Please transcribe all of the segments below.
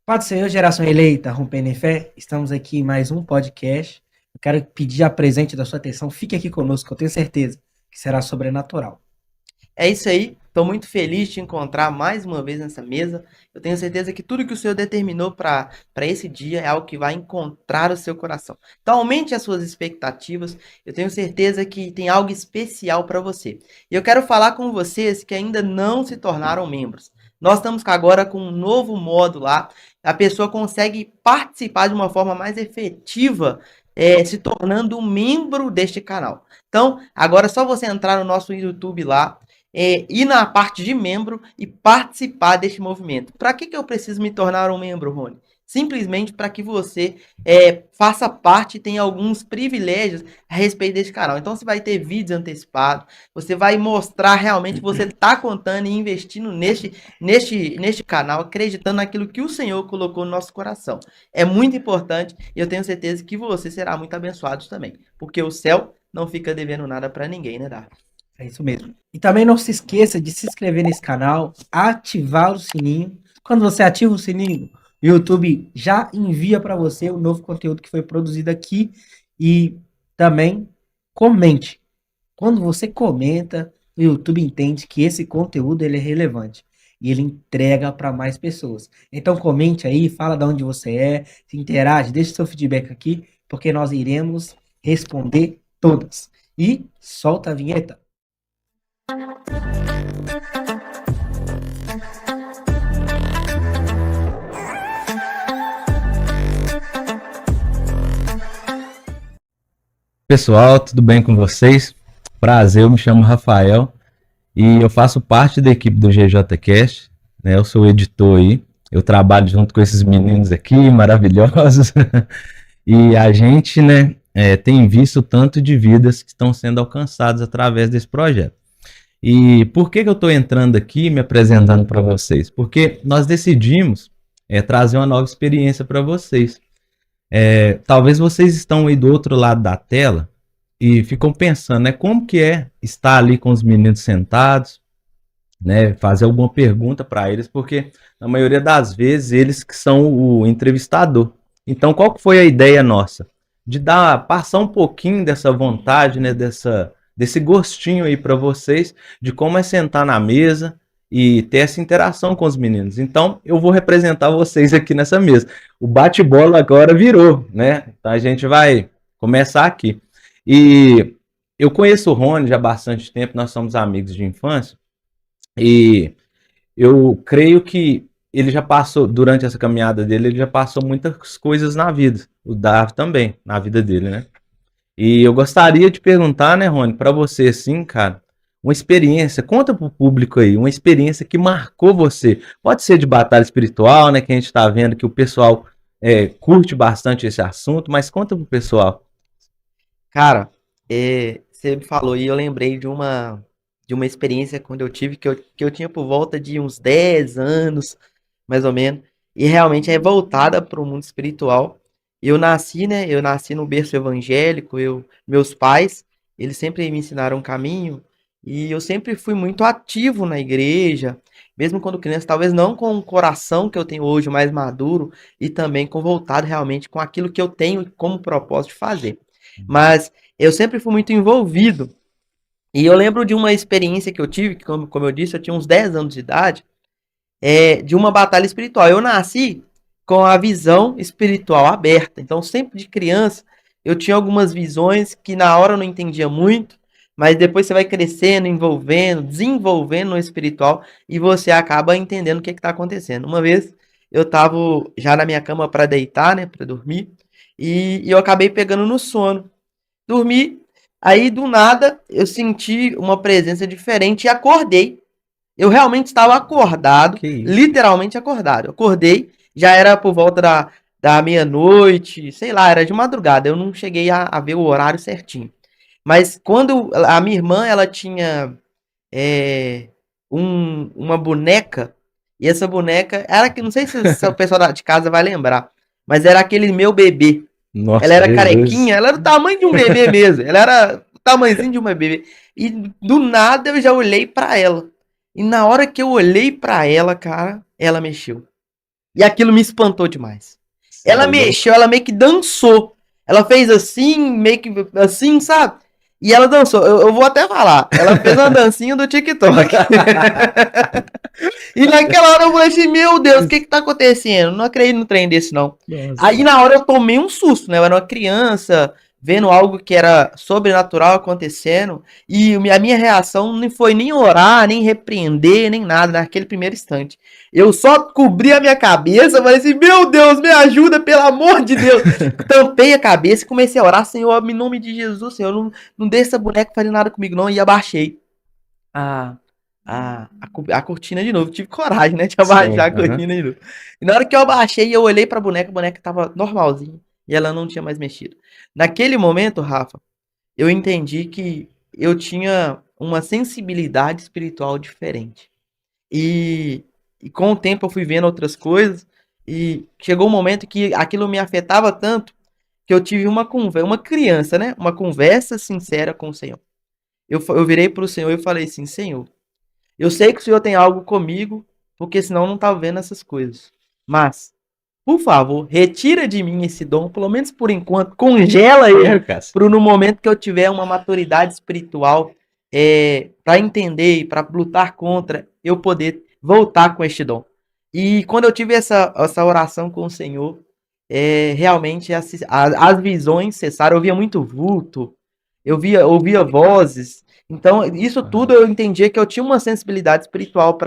Pode ser, geração eleita, rompendo em fé. Estamos aqui em mais um podcast. Eu quero pedir a presente da sua atenção. Fique aqui conosco, eu tenho certeza que será sobrenatural. É isso aí. Estou muito feliz de te encontrar mais uma vez nessa mesa. Eu tenho certeza que tudo que o Senhor determinou para esse dia é algo que vai encontrar o seu coração. Então, aumente as suas expectativas. Eu tenho certeza que tem algo especial para você. E eu quero falar com vocês que ainda não se tornaram membros. Nós estamos agora com um novo modo lá. A pessoa consegue participar de uma forma mais efetiva, se tornando um membro deste canal. Então, agora é só você entrar no nosso YouTube lá, ir na parte de membro e participar deste movimento. Para que eu preciso me tornar um membro, Rony? Simplesmente para que você faça parte e tenha alguns privilégios a respeito desse canal. Então você vai ter vídeos antecipados, você vai mostrar realmente que você está contando e investindo neste canal, acreditando naquilo que o Senhor colocou no nosso coração. É muito importante e eu tenho certeza que você será muito abençoado também, porque o céu não fica devendo nada para ninguém, né, Dar? É isso mesmo. E também não se esqueça de se inscrever nesse canal, ativar o sininho. Quando você ativa o sininho, o YouTube já envia para você o novo conteúdo que foi produzido aqui. E também comente. Quando você comenta, o YouTube entende que esse conteúdo ele é relevante e ele entrega para mais pessoas. Então comente aí, fala de onde você é, se interage, deixe seu feedback aqui, porque nós iremos responder todas. E solta a vinheta. Pessoal, tudo bem com vocês? Prazer, eu me chamo Rafael e eu faço parte da equipe do GJCast, né? Eu sou o editor aí, eu trabalho junto com esses meninos aqui, maravilhosos, e a gente, né, tem visto o tanto de vidas que estão sendo alcançadas através desse projeto. E por que eu estou entrando aqui e me apresentando para vocês? Porque nós decidimos trazer uma nova experiência para vocês. Talvez vocês estão aí do outro lado da tela e ficam pensando, né, como que é estar ali com os meninos sentados, né, fazer alguma pergunta para eles, porque na maioria das vezes eles que são o entrevistador. Então, qual que foi a ideia nossa? De passar um pouquinho dessa vontade, né, desse gostinho aí para vocês, de como é sentar na mesa e ter essa interação com os meninos. Então, eu vou representar vocês aqui nessa mesa. O bate-bola agora virou, né? Então, a gente vai começar aqui. E eu conheço o Rony já há bastante tempo, nós somos amigos de infância, e eu creio que ele já passou, durante essa caminhada dele, ele já passou muitas coisas na vida. O Davi também, na vida dele, né? E eu gostaria de perguntar, né, Rony, para você, assim, cara, uma experiência, conta pro público aí, uma experiência que marcou você. Pode ser de batalha espiritual, né, que a gente tá vendo que o pessoal curte bastante esse assunto, mas conta pro pessoal. Cara, você me falou e eu lembrei de uma experiência quando eu tive, que eu tinha por volta de uns 10 anos, mais ou menos, e realmente é voltada para o mundo espiritual. Eu nasci, né? Eu nasci no berço evangélico, meus pais, eles sempre me ensinaram um caminho, e eu sempre fui muito ativo na igreja, mesmo quando criança, talvez não com o coração que eu tenho hoje, mais maduro, e também com voltado realmente com aquilo que eu tenho como propósito de fazer. Mas eu sempre fui muito envolvido. E eu lembro de uma experiência que eu tive, que, como eu disse, eu tinha uns 10 anos de idade, de uma batalha espiritual. Eu nasci com a visão espiritual aberta. Então, sempre de criança, eu tinha algumas visões que na hora eu não entendia muito, mas depois você vai crescendo, envolvendo, desenvolvendo no espiritual e você acaba entendendo o que está acontecendo. Uma vez eu estava já na minha cama para deitar, né, para dormir, e eu acabei pegando no sono. Dormi, aí do nada eu senti uma presença diferente e acordei. Eu realmente estava acordado, Que isso? literalmente acordado. Eu acordei, já era por volta da meia-noite, sei lá, era de madrugada. Eu não cheguei a ver o horário certinho. Mas quando a minha irmã, ela tinha é, uma boneca, e essa boneca era que, não sei se o pessoal de casa vai lembrar, mas era aquele meu bebê. Ela Nossa, era Jesus. carequinha, ela era do tamanho de um bebê mesmo. Ela era o tamanhozinho de uma bebê. E do nada eu já olhei pra ela. E na hora que eu olhei pra ela, cara, ela mexeu. E aquilo me espantou demais. Cê é Ela louco. mexeu, ela meio que dançou. Ela fez assim, meio que assim, sabe? E ela dançou. Eu vou até falar. Ela fez uma dancinha do TikTok. E naquela hora eu falei assim, meu Deus, o que que tá acontecendo? Não acredito no trem desse, não. Nossa. Aí na hora eu tomei um susto, né? Eu era uma criança, vendo algo que era sobrenatural acontecendo. E a minha reação não foi nem orar, nem repreender, nem nada naquele primeiro instante. Eu só cobri a minha cabeça, falei assim, meu Deus, me ajuda, pelo amor de Deus. Tampei a cabeça e comecei a orar, Senhor, em nome de Jesus, Senhor, não deixa essa boneca fazer nada comigo, não. E abaixei a, a cortina de novo. Tive coragem, né, de abaixar a Sim, aham. cortina de novo. E na hora que eu abaixei, eu olhei pra boneca, a boneca tava normalzinha. E ela não tinha mais mexido. Naquele momento, Rafa, eu entendi que eu tinha uma sensibilidade espiritual diferente. E, e com o tempo eu fui vendo outras coisas. E chegou um momento que aquilo me afetava tanto que eu tive uma criança, né? Uma conversa sincera com o Senhor. Eu virei pro Senhor e falei assim, Senhor, eu sei que o Senhor tem algo comigo, porque senão eu não tava vendo essas coisas. Mas, por favor, retira de mim esse dom, pelo menos por enquanto, congela ele, Sério, cara? para no momento que eu tiver uma maturidade espiritual, para entender e para lutar contra, eu poder voltar com este dom. E quando eu tive essa oração com o Senhor, realmente as visões cessaram. Eu via muito vulto, ouvia vozes. Então, isso tudo eu entendia que eu tinha uma sensibilidade espiritual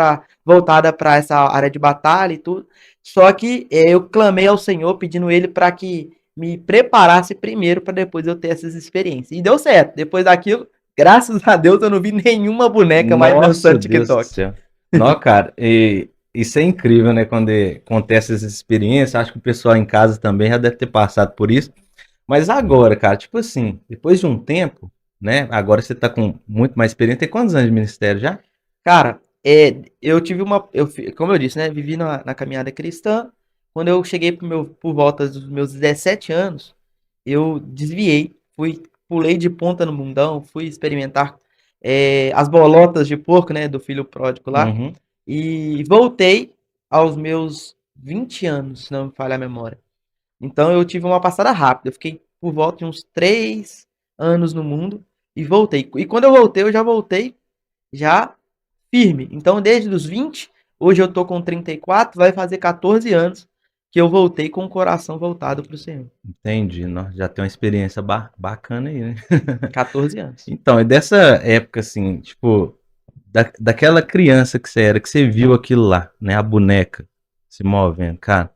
voltada para essa área de batalha e tudo. Só que eu clamei ao Senhor pedindo ele para que me preparasse primeiro para depois eu ter essas experiências. E deu certo. Depois daquilo, graças a Deus, eu não vi nenhuma boneca mais Nossa, dançando Deus do TikTok. céu. Não, cara, e isso é incrível, né? Quando acontece essas experiências, acho que o pessoal em casa também já deve ter passado por isso. Mas agora, cara, tipo assim, depois de um tempo, né? Agora você tá com muito mais experiência. Tem quantos anos de ministério já? Cara, eu tive como eu disse, né? Vivi na caminhada cristã. Quando eu cheguei por volta dos meus 17 anos, eu desviei, pulei de ponta no mundão, fui experimentar as bolotas de porco, né? Do filho pródigo lá. Uhum. E voltei aos meus 20 anos, se não me falha a memória. Então eu tive uma passada rápida. Eu fiquei por volta de uns 3 anos no mundo e voltei. E quando eu já voltei já firme. Então, desde os 20, hoje eu tô com 34, vai fazer 14 anos que eu voltei com o coração voltado pro Senhor. Entendi. Já tem uma experiência bacana aí, né? 14 anos. Então, e dessa época, assim, tipo, daquela criança que você era, que você viu aquilo lá, né? A boneca se movendo, cara.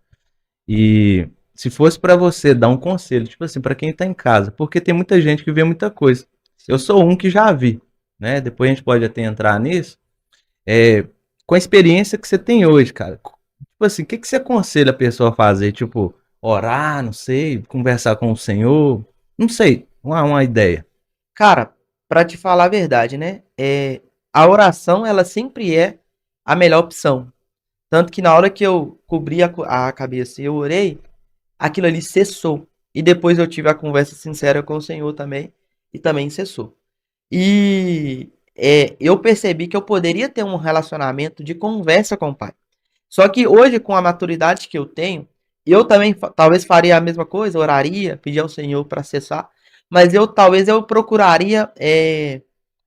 E se fosse pra você dar um conselho, tipo assim, pra quem tá em casa, porque tem muita gente que vê muita coisa. Eu sou um que já vi, né? Depois a gente pode até entrar nisso. É, com a experiência que você tem hoje, cara. Tipo assim, o que que você aconselha a pessoa a fazer? Tipo, orar, não sei, conversar com o Senhor, não sei, uma ideia. Cara, pra te falar a verdade, né? A oração, ela sempre é a melhor opção. Tanto que na hora que eu cobri a cabeça e eu orei, aquilo ali cessou. E depois eu tive a conversa sincera com o Senhor também, e também cessou. E eu percebi que eu poderia ter um relacionamento de conversa com o Pai. Só que hoje, com a maturidade que eu tenho, eu também talvez faria a mesma coisa, oraria, pedir ao Senhor para acessar, mas talvez eu procuraria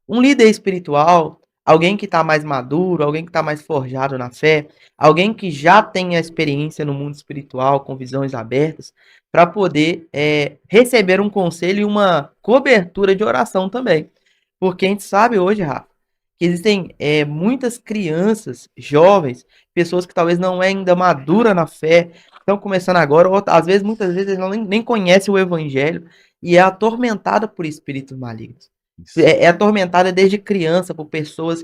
um líder espiritual, alguém que está mais maduro, alguém que está mais forjado na fé, alguém que já tenha experiência no mundo espiritual, com visões abertas, para poder receber um conselho e uma cobertura de oração também. Porque a gente sabe hoje, Rafa, que existem muitas crianças, jovens, pessoas que talvez não é ainda madura na fé, estão começando agora, ou às vezes, muitas vezes, eles nem conhecem o evangelho e é atormentada por espíritos malignos. É atormentada desde criança por pessoas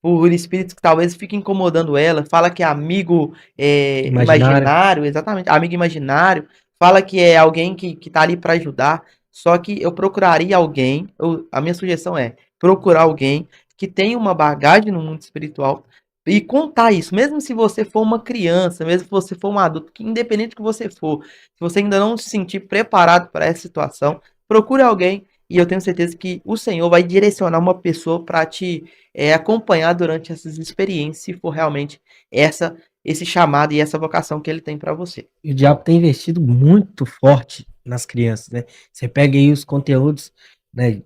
por espíritos que talvez fiquem incomodando ela, fala que é amigo Imaginário. imaginário, exatamente, amigo imaginário, fala que é alguém que tá ali para ajudar, só que eu procuraria alguém, a minha sugestão é procurar alguém que tenha uma bagagem no mundo espiritual e contar isso, mesmo se você for uma criança, mesmo se você for um adulto, que independente do que você for, se você ainda não se sentir preparado para essa situação, procure alguém e eu tenho certeza que o Senhor vai direcionar uma pessoa para te acompanhar durante essas experiências, se for realmente essa esse chamado e essa vocação que ele tem para você. E o diabo tem investido muito forte nas crianças, né? Você pega aí os conteúdos, né?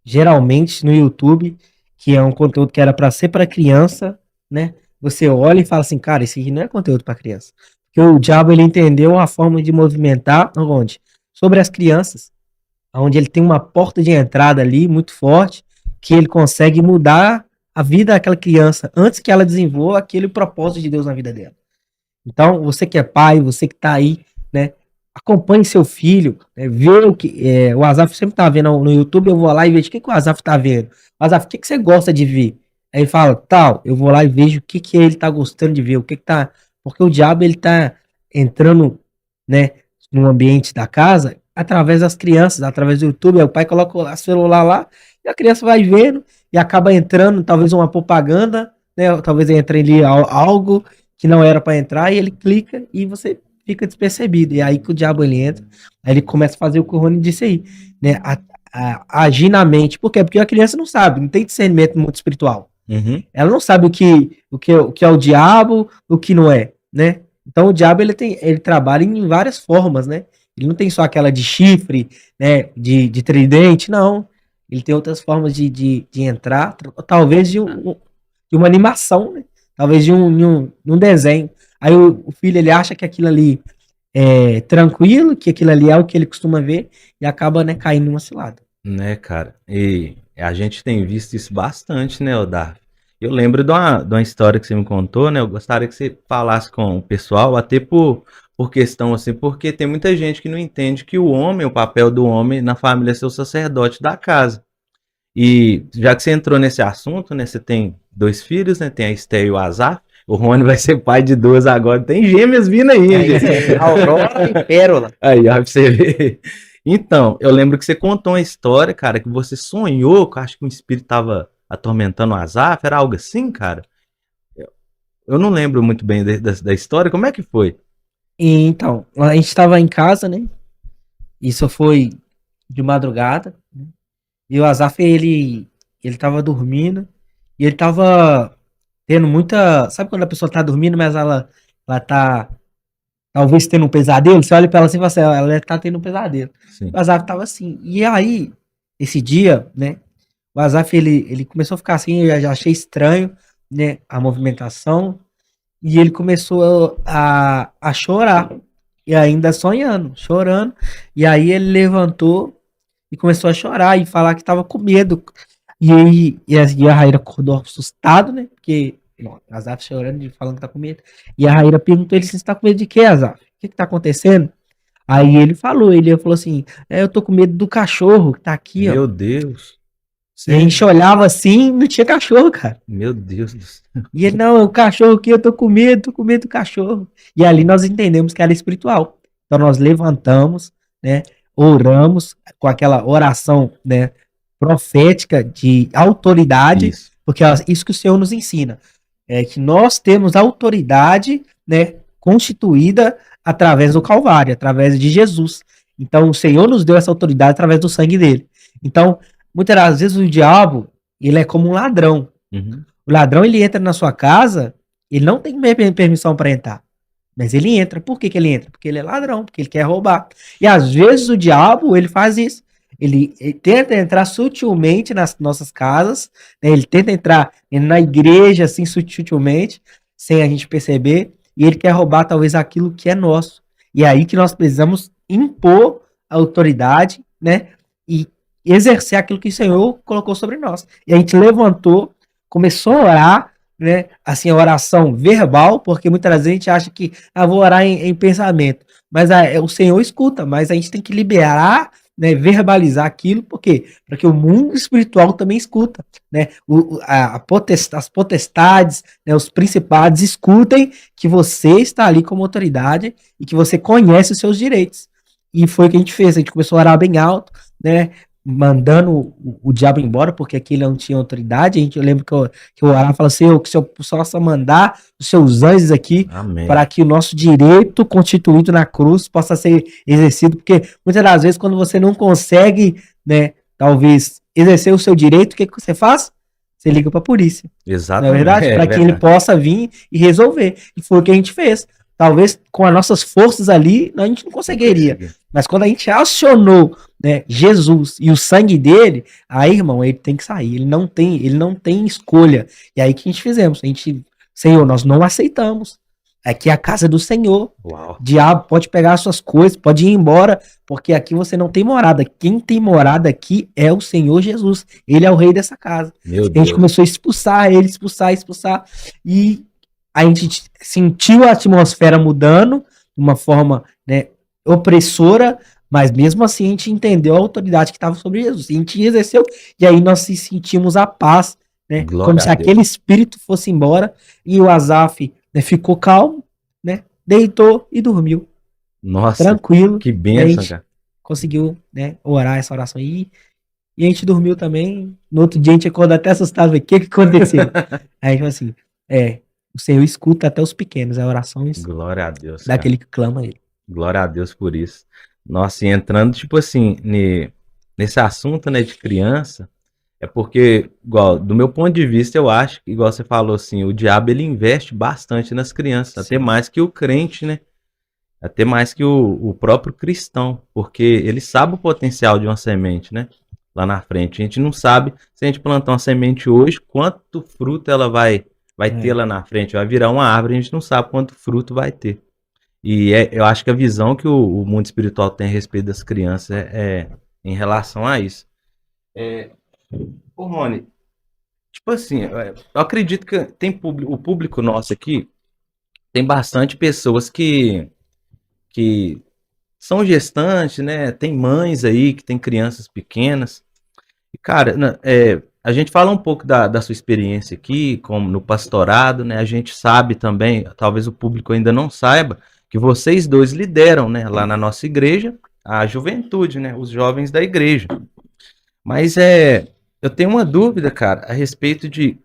Geralmente no YouTube, que é um conteúdo que era para ser para criança, né? Você olha e fala assim, cara, esse aqui não é conteúdo para criança. Porque o diabo ele entendeu a forma de movimentar onde? Sobre as crianças, onde ele tem uma porta de entrada ali muito forte, que ele consegue mudar a vida daquela criança antes que ela desenvolva aquele propósito de Deus na vida dela. Então, você que é pai, você que tá aí, né? Acompanhe seu filho, né, vê o que. O Azaf sempre tá vendo no YouTube, eu vou lá e vejo o que o Azaf tá vendo. Azaf, o que você gosta de ver? Aí ele fala, tal, eu vou lá e vejo o que ele tá gostando de ver, o que tá. Porque o diabo ele tá entrando, né, no ambiente da casa através das crianças, através do YouTube. Aí o pai coloca o celular lá e a criança vai vendo e acaba entrando, talvez uma propaganda, né? Talvez entre ali algo que não era para entrar, e ele clica e você fica despercebido. E aí que o diabo ele entra, aí ele começa a fazer o que o Rony disse aí, né? Agir na mente. Por quê? Porque a criança não sabe, não tem discernimento muito espiritual. Uhum. Ela não sabe o que é o diabo, o que não é, né? Então o diabo ele trabalha em várias formas, né? Ele não tem só aquela de chifre, né? De tridente, não. Ele tem outras formas de entrar, talvez de uma animação, né? Talvez de um desenho. Aí o filho ele acha que aquilo ali é tranquilo, que aquilo ali é o que ele costuma ver e acaba, né, caindo numa cilada. Né, cara? E a gente tem visto isso bastante, né, Odar? Eu lembro de uma história que você me contou, né? Eu gostaria que você falasse com o pessoal, até por questão assim, porque tem muita gente que não entende que o papel do homem na família é ser o sacerdote da casa. E já que você entrou nesse assunto, né? Você tem 2 filhos, né? Tem a Esté e o Azar. O Rony vai ser pai de 2 agora. Tem gêmeas vindo aí, gente. Aurora e Pérola. Aí, ó, pra você ver. Então, eu lembro que você contou uma história, cara, que você sonhou, que eu acho que um espírito tava atormentando o Azaf, era algo assim, cara? Eu não lembro muito bem da história, como é que foi? E, então, a gente estava em casa, né? Isso foi de madrugada, né? E o Azaf, ele tava dormindo e ele tava tendo muita. Sabe quando a pessoa tá dormindo, mas ela tá talvez tendo um pesadelo? Você olha pra ela assim e fala assim, ela tá tendo um pesadelo. Sim. O Azaf tava assim. E aí, esse dia, né? O Azaf, ele começou a ficar assim, eu já achei estranho, né? A movimentação. E ele começou a chorar. E ainda sonhando, chorando. E aí ele levantou e começou a chorar e falar que tava com medo. E a Raíra acordou assustado, né? Porque Azaf chorando e falando que tá com medo. E a Raíra perguntou ele se tá com medo de quê, Azaf? O que tá acontecendo? Aí ele falou assim, eu tô com medo do cachorro que tá aqui, ó. Meu Deus. E a gente olhava assim, não tinha cachorro, cara. Meu Deus do céu. E ele, não, o cachorro aqui, eu tô com medo do cachorro. E ali nós entendemos que era espiritual. Então nós levantamos, né? Oramos com aquela oração, né? Profética de autoridade, Isso. porque é isso que o Senhor nos ensina. É que nós temos autoridade, né? Constituída através do Calvário, através de Jesus. Então o Senhor nos deu essa autoridade através do sangue dele. Então, muitas das vezes o diabo, ele é como um ladrão. Uhum. O ladrão, ele entra na sua casa, ele não tem permissão para entrar. Mas ele entra. Por que ele entra? Porque ele é ladrão, porque ele quer roubar. E às vezes o diabo, ele faz isso. Ele tenta entrar sutilmente nas nossas casas, né? Ele tenta entrar na igreja, assim, sutilmente, sem a gente perceber, e ele quer roubar talvez aquilo que é nosso. E é aí que nós precisamos impor a autoridade, né? E exercer aquilo que o Senhor colocou sobre nós. E a gente levantou, começou a orar, né? Assim, a oração verbal, porque muitas vezes a gente acha que vou orar em pensamento. Mas o Senhor escuta, mas a gente tem que liberar, né, verbalizar aquilo, por quê? Para que o mundo espiritual também escuta, né? As potestades, né, os principados escutem que você está ali como autoridade e que você conhece os seus direitos. E foi o que a gente fez, a gente começou a orar bem alto, né? Mandando o diabo embora, porque aqui ele não tinha autoridade. Eu lembro que eu orava e falava assim, que o Senhor possa mandar os seus anjos aqui, para que o nosso direito constituído na cruz possa ser exercido, porque muitas das vezes quando você não consegue, né, talvez exercer o seu direito, o que você faz? você liga pra polícia. Não é Exatamente. verdade? Para que ele possa vir e resolver. E foi o que a gente fez. Talvez com as nossas forças ali, a gente não conseguiria. Mas quando a gente acionou, né, Jesus e o sangue dele, aí, irmão, ele tem que sair. Ele não tem escolha. E aí que a gente fizemos? A gente, Senhor, nós não aceitamos. Aqui é a casa do Senhor. Uau. Diabo pode pegar as suas coisas, pode ir embora, porque aqui você não tem morada. Quem tem morada aqui é o Senhor Jesus. Ele é o rei dessa casa. Meu A gente Deus. começou a expulsar ele, expulsar. E a gente sentiu a atmosfera mudando de uma forma, né, opressora, mas mesmo assim a gente entendeu a autoridade que estava sobre Jesus. E a gente exerceu, e aí nós sentimos a paz, né? Glória Como a se Deus. aquele espírito fosse embora. E o Asaf, né, ficou calmo, né? Deitou e dormiu. Nossa, Tranquilo. que E a bênção, gente cara. conseguiu, né, orar essa oração aí. E a gente dormiu também. No outro dia a gente acordou até assustado. O que aconteceu? Aí, tipo assim, o Senhor escuta até os pequenos, a oração Glória a Deus, cara. daquele que clama a ele. Glória a Deus por isso. Nossa, e entrando, tipo assim, nesse assunto, né, de criança, é porque, igual, do meu ponto de vista, eu acho que, igual você falou assim, o diabo, ele investe bastante nas crianças, Sim. até mais que o crente, né? Até mais que o próprio cristão, porque ele sabe o potencial de uma semente, né? Lá na frente. A gente não sabe, se a gente plantar uma semente hoje, quanto fruto ela vai ter lá na frente. Vai virar uma árvore, a gente não sabe quanto fruto vai ter. E eu acho que a visão que o mundo espiritual tem a respeito das crianças é em relação a isso. Ô, Rony, tipo assim, eu acredito que tem o público nosso aqui, tem bastante pessoas que são gestantes, né? Tem mães aí que tem crianças pequenas. E, cara, a gente fala um pouco da sua experiência aqui, como no pastorado, né? A gente sabe também, talvez o público ainda não saiba, que vocês dois lideram, né, lá na nossa igreja, a juventude, né? Os jovens da igreja. Mas eu tenho uma dúvida, cara, a respeito de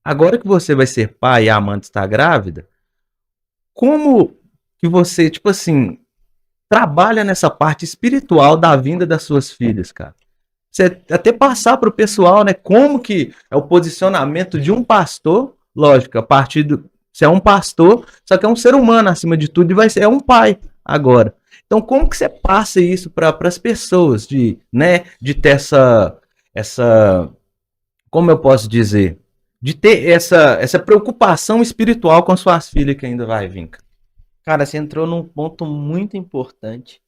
agora que você vai ser pai e a Amanda está grávida, como que você, tipo assim, trabalha nessa parte espiritual da vinda das suas filhas, cara? Você até passar para o pessoal, né? Como que é o posicionamento de um pastor, lógico, a partir do. Você é um pastor, só que é um ser humano acima de tudo e é um pai agora. Então, como que você passa isso para as pessoas né, de ter essa, como eu posso dizer, de ter essa preocupação espiritual com as suas filhas que ainda vai vir? Cara, você entrou num ponto muito importante,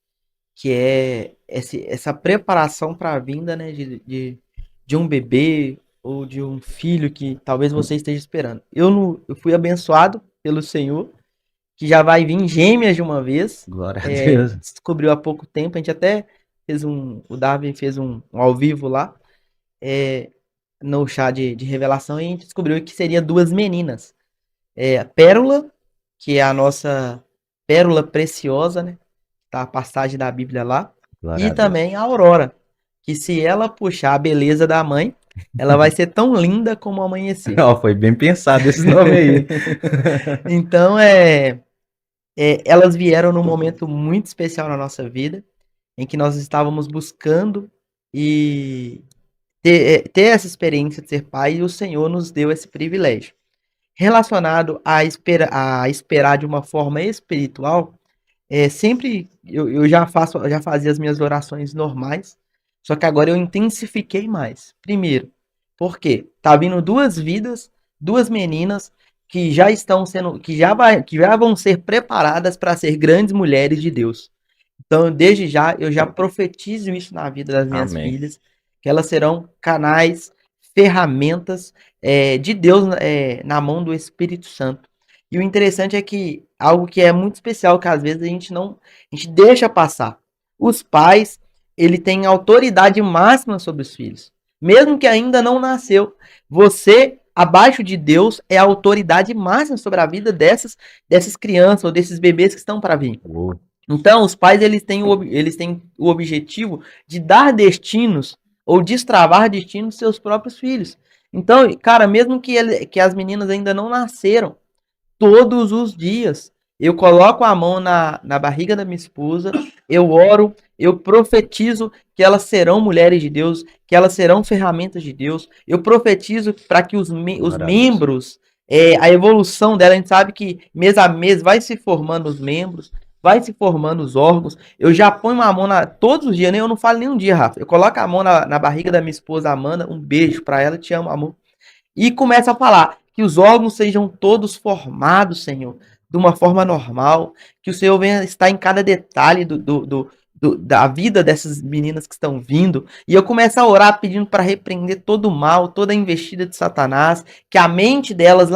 que é essa preparação para a vinda, né, de um bebê ou de um filho que talvez você esteja esperando. Eu fui abençoado pelo Senhor, que já vai vir gêmeas de uma vez. Glória a Deus. Descobriu há pouco tempo, a gente até fez o Darwin fez um ao vivo lá, no chá de revelação, e a gente descobriu que seria duas meninas. A Pérola, que é a nossa pérola preciosa, né? Tá a passagem da Bíblia lá. Glória E a Deus. também a Aurora, que se ela puxar a beleza da mãe, ela vai ser tão linda como o amanhecer. Ó, foi bem pensado esse nome aí. Então, elas vieram num momento muito especial na nossa vida, em que nós estávamos buscando e ter essa experiência de ser pai, e o Senhor nos deu esse privilégio. Relacionado a esperar de uma forma espiritual, sempre eu já fazia as minhas orações normais, só que agora eu intensifiquei mais. Primeiro, porque tá vindo duas vidas, duas meninas que já estão sendo, que já vão ser preparadas para ser grandes mulheres de Deus. Então, desde já, eu já profetizo isso na vida das minhas Amém. filhas, que elas serão canais, ferramentas de Deus na mão do Espírito Santo. E o interessante é que algo que é muito especial, que às vezes a gente deixa passar. Os pais, ele tem autoridade máxima sobre os filhos. Mesmo que ainda não nasceu, você, abaixo de Deus, é a autoridade máxima sobre a vida dessas crianças ou desses bebês que estão para vir. Uou. Então, os pais, eles têm o objetivo de dar destinos ou destravar destinos dos seus próprios filhos. Então, cara, mesmo que as meninas ainda não nasceram, todos os dias eu coloco a mão na barriga da minha esposa, eu oro, eu profetizo que elas serão mulheres de Deus, que elas serão ferramentas de Deus. Eu profetizo para que os Glória a Deus. membros, a evolução dela, a gente sabe que mês a mês vai se formando os membros, vai se formando os órgãos. Eu já ponho a mão todos os dias, eu não falo nem um dia, Rafa. Eu coloco a mão na barriga da minha esposa Amanda, um beijo para ela, te amo, amor. E começa a falar que os órgãos sejam todos formados, Senhor, de uma forma normal, que o Senhor venha estar em cada detalhe da vida dessas meninas que estão vindo. E eu começo a orar pedindo para repreender todo o mal, toda a investida de Satanás, que a mente delas,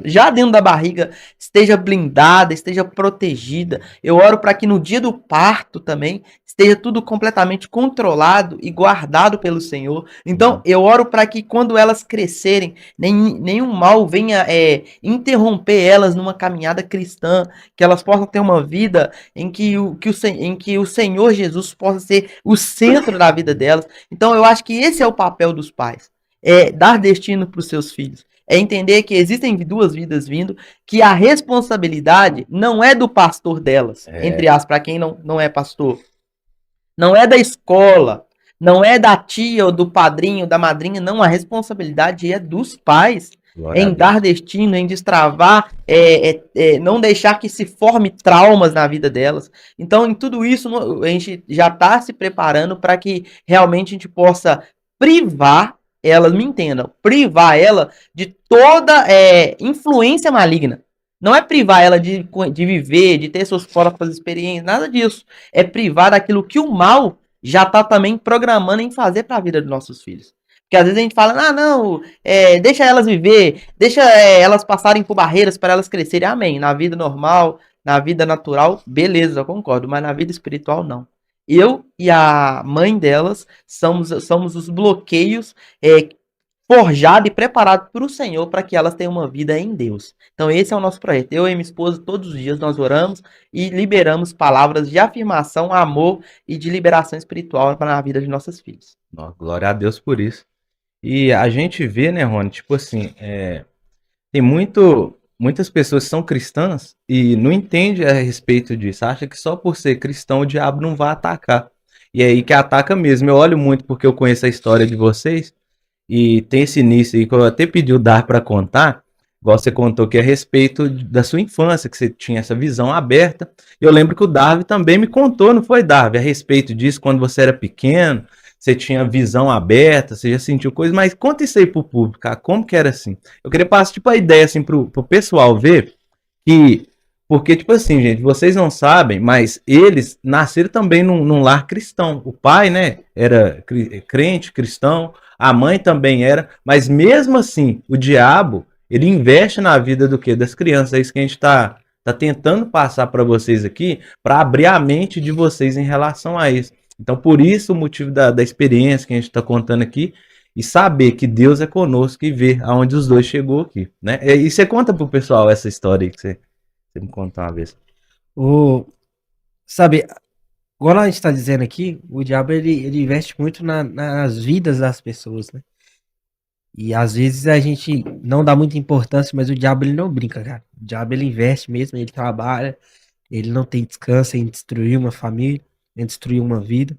já dentro da barriga, esteja blindada, esteja protegida. Eu oro para que no dia do parto também esteja tudo completamente controlado e guardado pelo Senhor. Então, eu oro para que quando elas crescerem, nenhum mal venha interromper elas numa caminhada cristã, que elas possam ter uma vida em que o Senhor Jesus possa ser o centro da vida delas. Então, eu acho que esse é o papel dos pais, é dar destino para os seus filhos. É entender que existem duas vidas vindo, que a responsabilidade não é do pastor delas, entre aspas, para quem não é pastor. Não é da escola, não é da tia ou do padrinho, da madrinha, não, a responsabilidade é dos pais. Glória a Em Deus. dar destino, em destravar, não deixar que se forme traumas na vida delas. Então, em tudo isso, a gente já está se preparando para que realmente a gente possa privar elas, me entendam, privar ela de toda influência maligna. Não é privar ela de viver, de ter suas próprias experiências, nada disso. É privar daquilo que o mal já está também programando em fazer para a vida dos nossos filhos. Porque às vezes a gente fala, ah, não, deixa elas viver, deixa elas passarem por barreiras para elas crescerem. Amém. Na vida normal, na vida natural, beleza, eu concordo, mas na vida espiritual, não. Eu e a mãe delas somos os bloqueios forjado e preparado para o Senhor para que elas tenham uma vida em Deus. Então esse é o nosso projeto. Eu e minha esposa, todos os dias nós oramos e liberamos palavras de afirmação, amor e de liberação espiritual para a vida de nossos filhos. Glória a Deus por isso. E a gente vê, né, Rony, tipo assim, tem muitas pessoas que são cristãs e não entendem a respeito disso. Acha que só por ser cristão o diabo não vai atacar. E é aí que ataca mesmo. Eu olho muito porque eu conheço a história de vocês e tem esse início aí que eu até pedi o Dar para contar. Igual você contou que é a respeito da sua infância, que você tinha essa visão aberta. Eu lembro que o Darby também me contou, não foi, Darby, a respeito disso quando você era pequeno, você tinha visão aberta, você já sentiu coisas, mas conta isso aí pro público, cara, como que era assim? Eu queria passar, tipo, a ideia, assim, pro pessoal ver que, porque, tipo assim, gente, vocês não sabem, mas eles nasceram também num lar cristão. O pai, né, era crente, cristão, a mãe também era, mas mesmo assim, o diabo, ele investe na vida do quê? Das crianças. É isso que a gente tá tentando passar para vocês aqui, para abrir a mente de vocês em relação a isso. Então, por isso o motivo da experiência que a gente está contando aqui e saber que Deus é conosco e ver aonde os dois chegou aqui, né? E você conta pro pessoal essa história aí que você me contou uma vez. Sabe, igual a gente está dizendo aqui, o diabo ele investe muito nas vidas das pessoas, né? E às vezes a gente não dá muita importância, mas o diabo ele não brinca, cara. O diabo ele investe mesmo, ele trabalha, ele não tem descanso em destruir uma família, em destruir uma vida.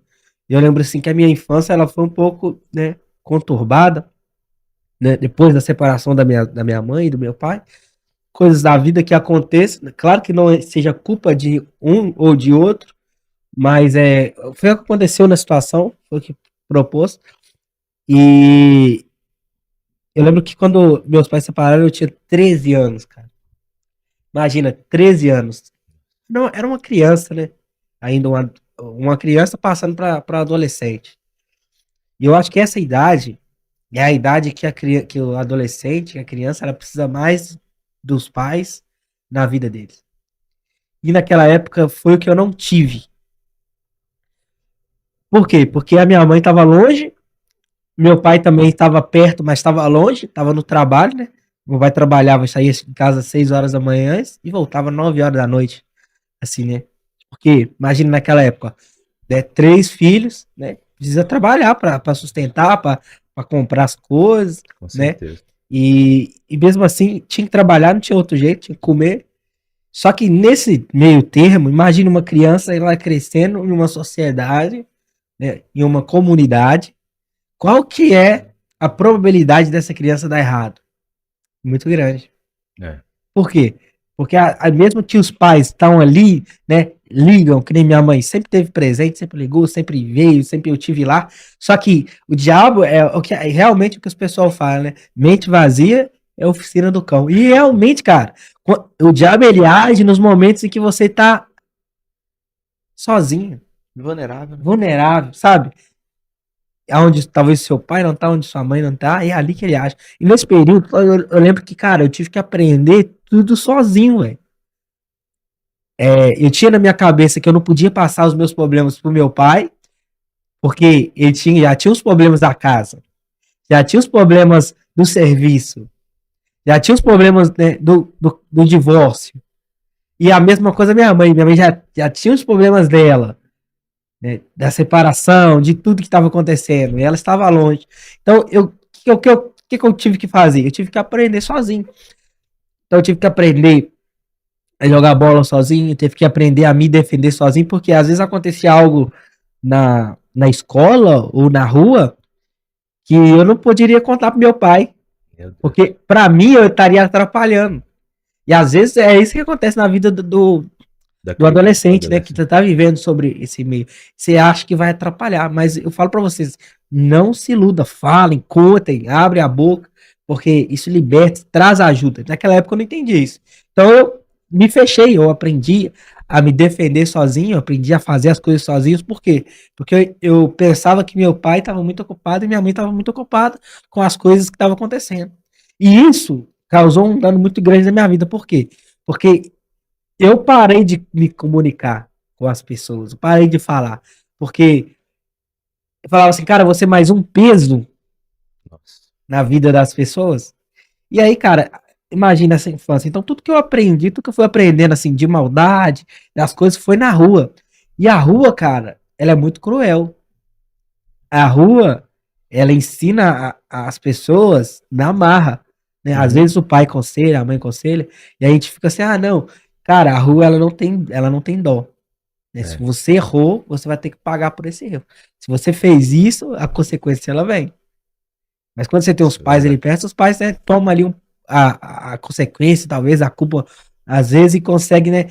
E eu lembro assim que a minha infância ela foi um pouco, né, conturbada, né, depois da separação da minha mãe e do meu pai. Coisas da vida que acontecem, claro que não seja culpa de um ou de outro, mas foi o que aconteceu na situação, foi o que propôs. E eu lembro que quando meus pais se separaram, eu tinha 13 anos, cara. Imagina, 13 anos. Não, era uma criança, né? Ainda uma criança passando para adolescente. E eu acho que essa idade é a idade que o adolescente, a criança, ela precisa mais dos pais na vida deles. E naquela época foi o que eu não tive. Por quê? Porque a minha mãe estava longe, meu pai também estava perto, mas estava longe, estava no trabalho, né? Meu pai trabalhava, saía de casa às 6 horas da manhã e voltava às 9 horas da noite. Assim, né? Porque, imagina naquela época, né, 3 filhos, né? Precisa trabalhar para sustentar, para comprar as coisas, Com né? certeza. E mesmo assim, tinha que trabalhar, não tinha outro jeito, tinha que comer. Só que nesse meio termo, imagine uma criança ela crescendo em uma sociedade, né, em uma comunidade. Qual que é a probabilidade dessa criança dar errado? Muito grande. É. Por quê? Porque mesmo que os pais estão ali, né, ligam, que nem minha mãe sempre teve presente, sempre ligou, sempre veio, sempre eu tive lá. Só que o diabo é o que é realmente o que os pessoal falam, né? Mente vazia é oficina do cão. E realmente, cara, o diabo ele age nos momentos em que você tá sozinho, Vulnerável, né? vulnerável, sabe? Aonde talvez seu pai não tá, onde sua mãe não tá, é ali que ele age. E nesse período, eu lembro que, cara, eu tive que aprender tudo sozinho, velho. Eu tinha na minha cabeça que eu não podia passar os meus problemas pro meu pai, porque já tinha os problemas da casa, já tinha os problemas do serviço, já tinha os problemas, né, do divórcio. E a mesma coisa minha mãe já tinha os problemas dela, né, da separação, de tudo que estava acontecendo, e ela estava longe. Então, que eu tive que fazer? Eu tive que aprender sozinho. Então, eu tive que aprender a jogar bola sozinho, tive que aprender a me defender sozinho, porque às vezes acontecia algo na escola ou na rua que eu não poderia contar pro meu pai, Meu Deus. porque para mim eu estaria atrapalhando. E às vezes é isso que acontece na vida do adolescente, né? Que você tá vivendo sobre esse meio. Você acha que vai atrapalhar, mas eu falo para vocês, não se iluda, falem, contem, abrem a boca, porque isso liberta, traz ajuda. Naquela época eu não entendi isso. Então eu me fechei, eu aprendi a me defender sozinho, eu aprendi a fazer as coisas sozinho, por quê? Porque eu pensava que meu pai estava muito ocupado e minha mãe estava muito ocupada com as coisas que estavam acontecendo. E isso causou um dano muito grande na minha vida, por quê? Porque eu parei de me comunicar com as pessoas, eu parei de falar, porque eu falava assim, cara, você é mais um peso Nossa. na vida das pessoas. E aí, cara, imagina essa infância. Então, tudo que eu aprendi, tudo que eu fui aprendendo, assim, de maldade, das coisas, foi na rua. E a rua, cara, ela é muito cruel. A rua, ela ensina as pessoas na marra, né? Às Uhum. vezes o pai aconselha, a mãe aconselha, e a gente fica assim, ah, não, cara, a rua, ela não tem dó. Né? Se É. você errou, você vai ter que pagar por esse erro. Se você fez isso, a consequência ela vem. Mas quando você tem os Isso é pais ali verdade. perto, os pais, né, tomam ali a consequência, talvez a culpa, às vezes, e consegue, né,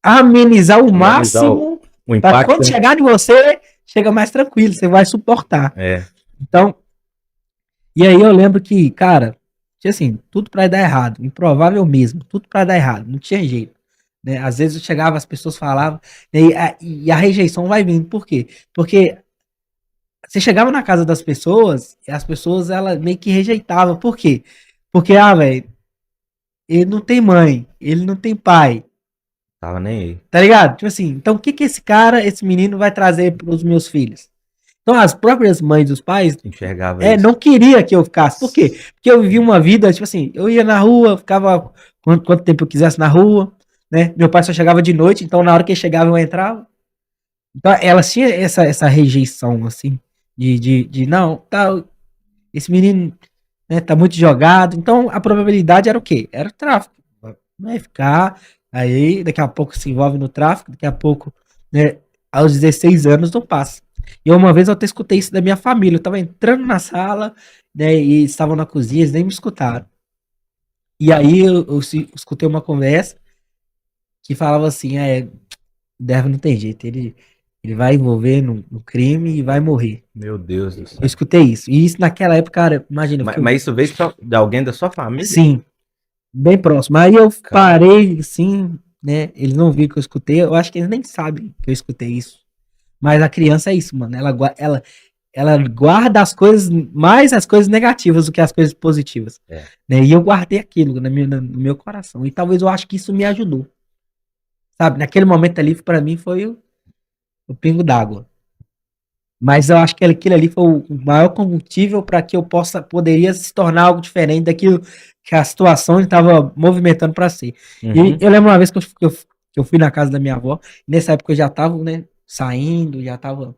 amenizar o Amenizar máximo o para impacto, quando né? chegar em você, chega mais tranquilo, você vai suportar. É. Então, e aí eu lembro que, cara, tinha assim, tudo para dar errado, improvável mesmo, tudo para dar errado, não tinha jeito. Né? Às vezes eu chegava, as pessoas falavam, né, e a rejeição vai vindo. Por quê? Porque você chegava na casa das pessoas e as pessoas ela meio que rejeitavam. Por quê? Porque, velho, ele não tem mãe, ele não tem pai, Tava nem aí. tá ligado? Tipo assim, então o que que esse cara, esse menino vai trazer pros meus filhos? Então as próprias mães e os pais Enxergava isso. não queria que eu ficasse. Por quê? Porque eu vivia uma vida, tipo assim, eu ia na rua, ficava quanto tempo eu quisesse na rua, né? Meu pai só chegava de noite, então na hora que ele chegava eu entrava. Então ela tinha essa rejeição, assim, de não, tá, esse menino, né, tá muito jogado. Então a probabilidade era o quê? Era o tráfico. Né? Ficar, aí daqui a pouco se envolve no tráfico, daqui a pouco, né, aos 16 anos não passa. E uma vez eu até escutei isso da minha família, eu tava entrando na sala, né, e estavam na cozinha, eles nem me escutaram. E aí eu escutei uma conversa que falava assim, Derva não tem jeito, ele vai envolver no crime e vai morrer. Meu Deus do Eu céu. escutei isso. E isso naquela época, cara, imagina, Mas, porque mas isso veio de alguém da sua família? sim, bem próximo. Aí eu Cara, parei, assim, né? Eles não viram que eu escutei. Eu acho que eles nem sabem que eu escutei isso. Mas a criança é isso, mano. Ela guarda as coisas, mais as coisas negativas do que as coisas positivas. é. Né? E eu guardei aquilo no meu coração. E talvez eu acho que isso me ajudou. Sabe? Naquele momento ali, pra mim, foi o pingo d'água. Mas eu acho que aquilo ali foi o maior combustível para que poderia se tornar algo diferente daquilo que a situação estava movimentando para ser. E Uhum. eu lembro uma vez que eu fui na casa da minha avó, nessa época eu já estava, né, saindo, já estava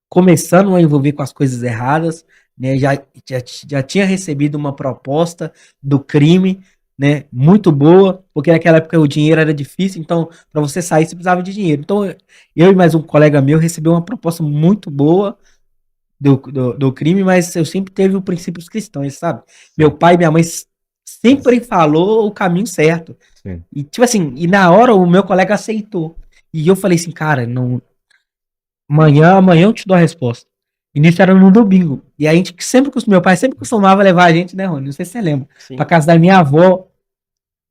começando a envolver com as coisas erradas, né, já tinha recebido uma proposta do crime, né, muito boa, porque naquela época o dinheiro era difícil, então para você sair você precisava de dinheiro. Então eu e mais um colega meu recebeu uma proposta muito boa do crime, mas eu sempre teve os princípios cristãos, sabe? Meu Sim, pai e minha mãe sempre falou o caminho certo. sim. E tipo assim, e na hora o meu colega aceitou. E eu falei assim, cara, não, amanhã eu te dou a resposta. E nisso era no domingo. E a gente sempre, meu pai sempre costumava levar a gente, né, Rony? Não sei se você lembra. Pra Sim. casa da minha avó,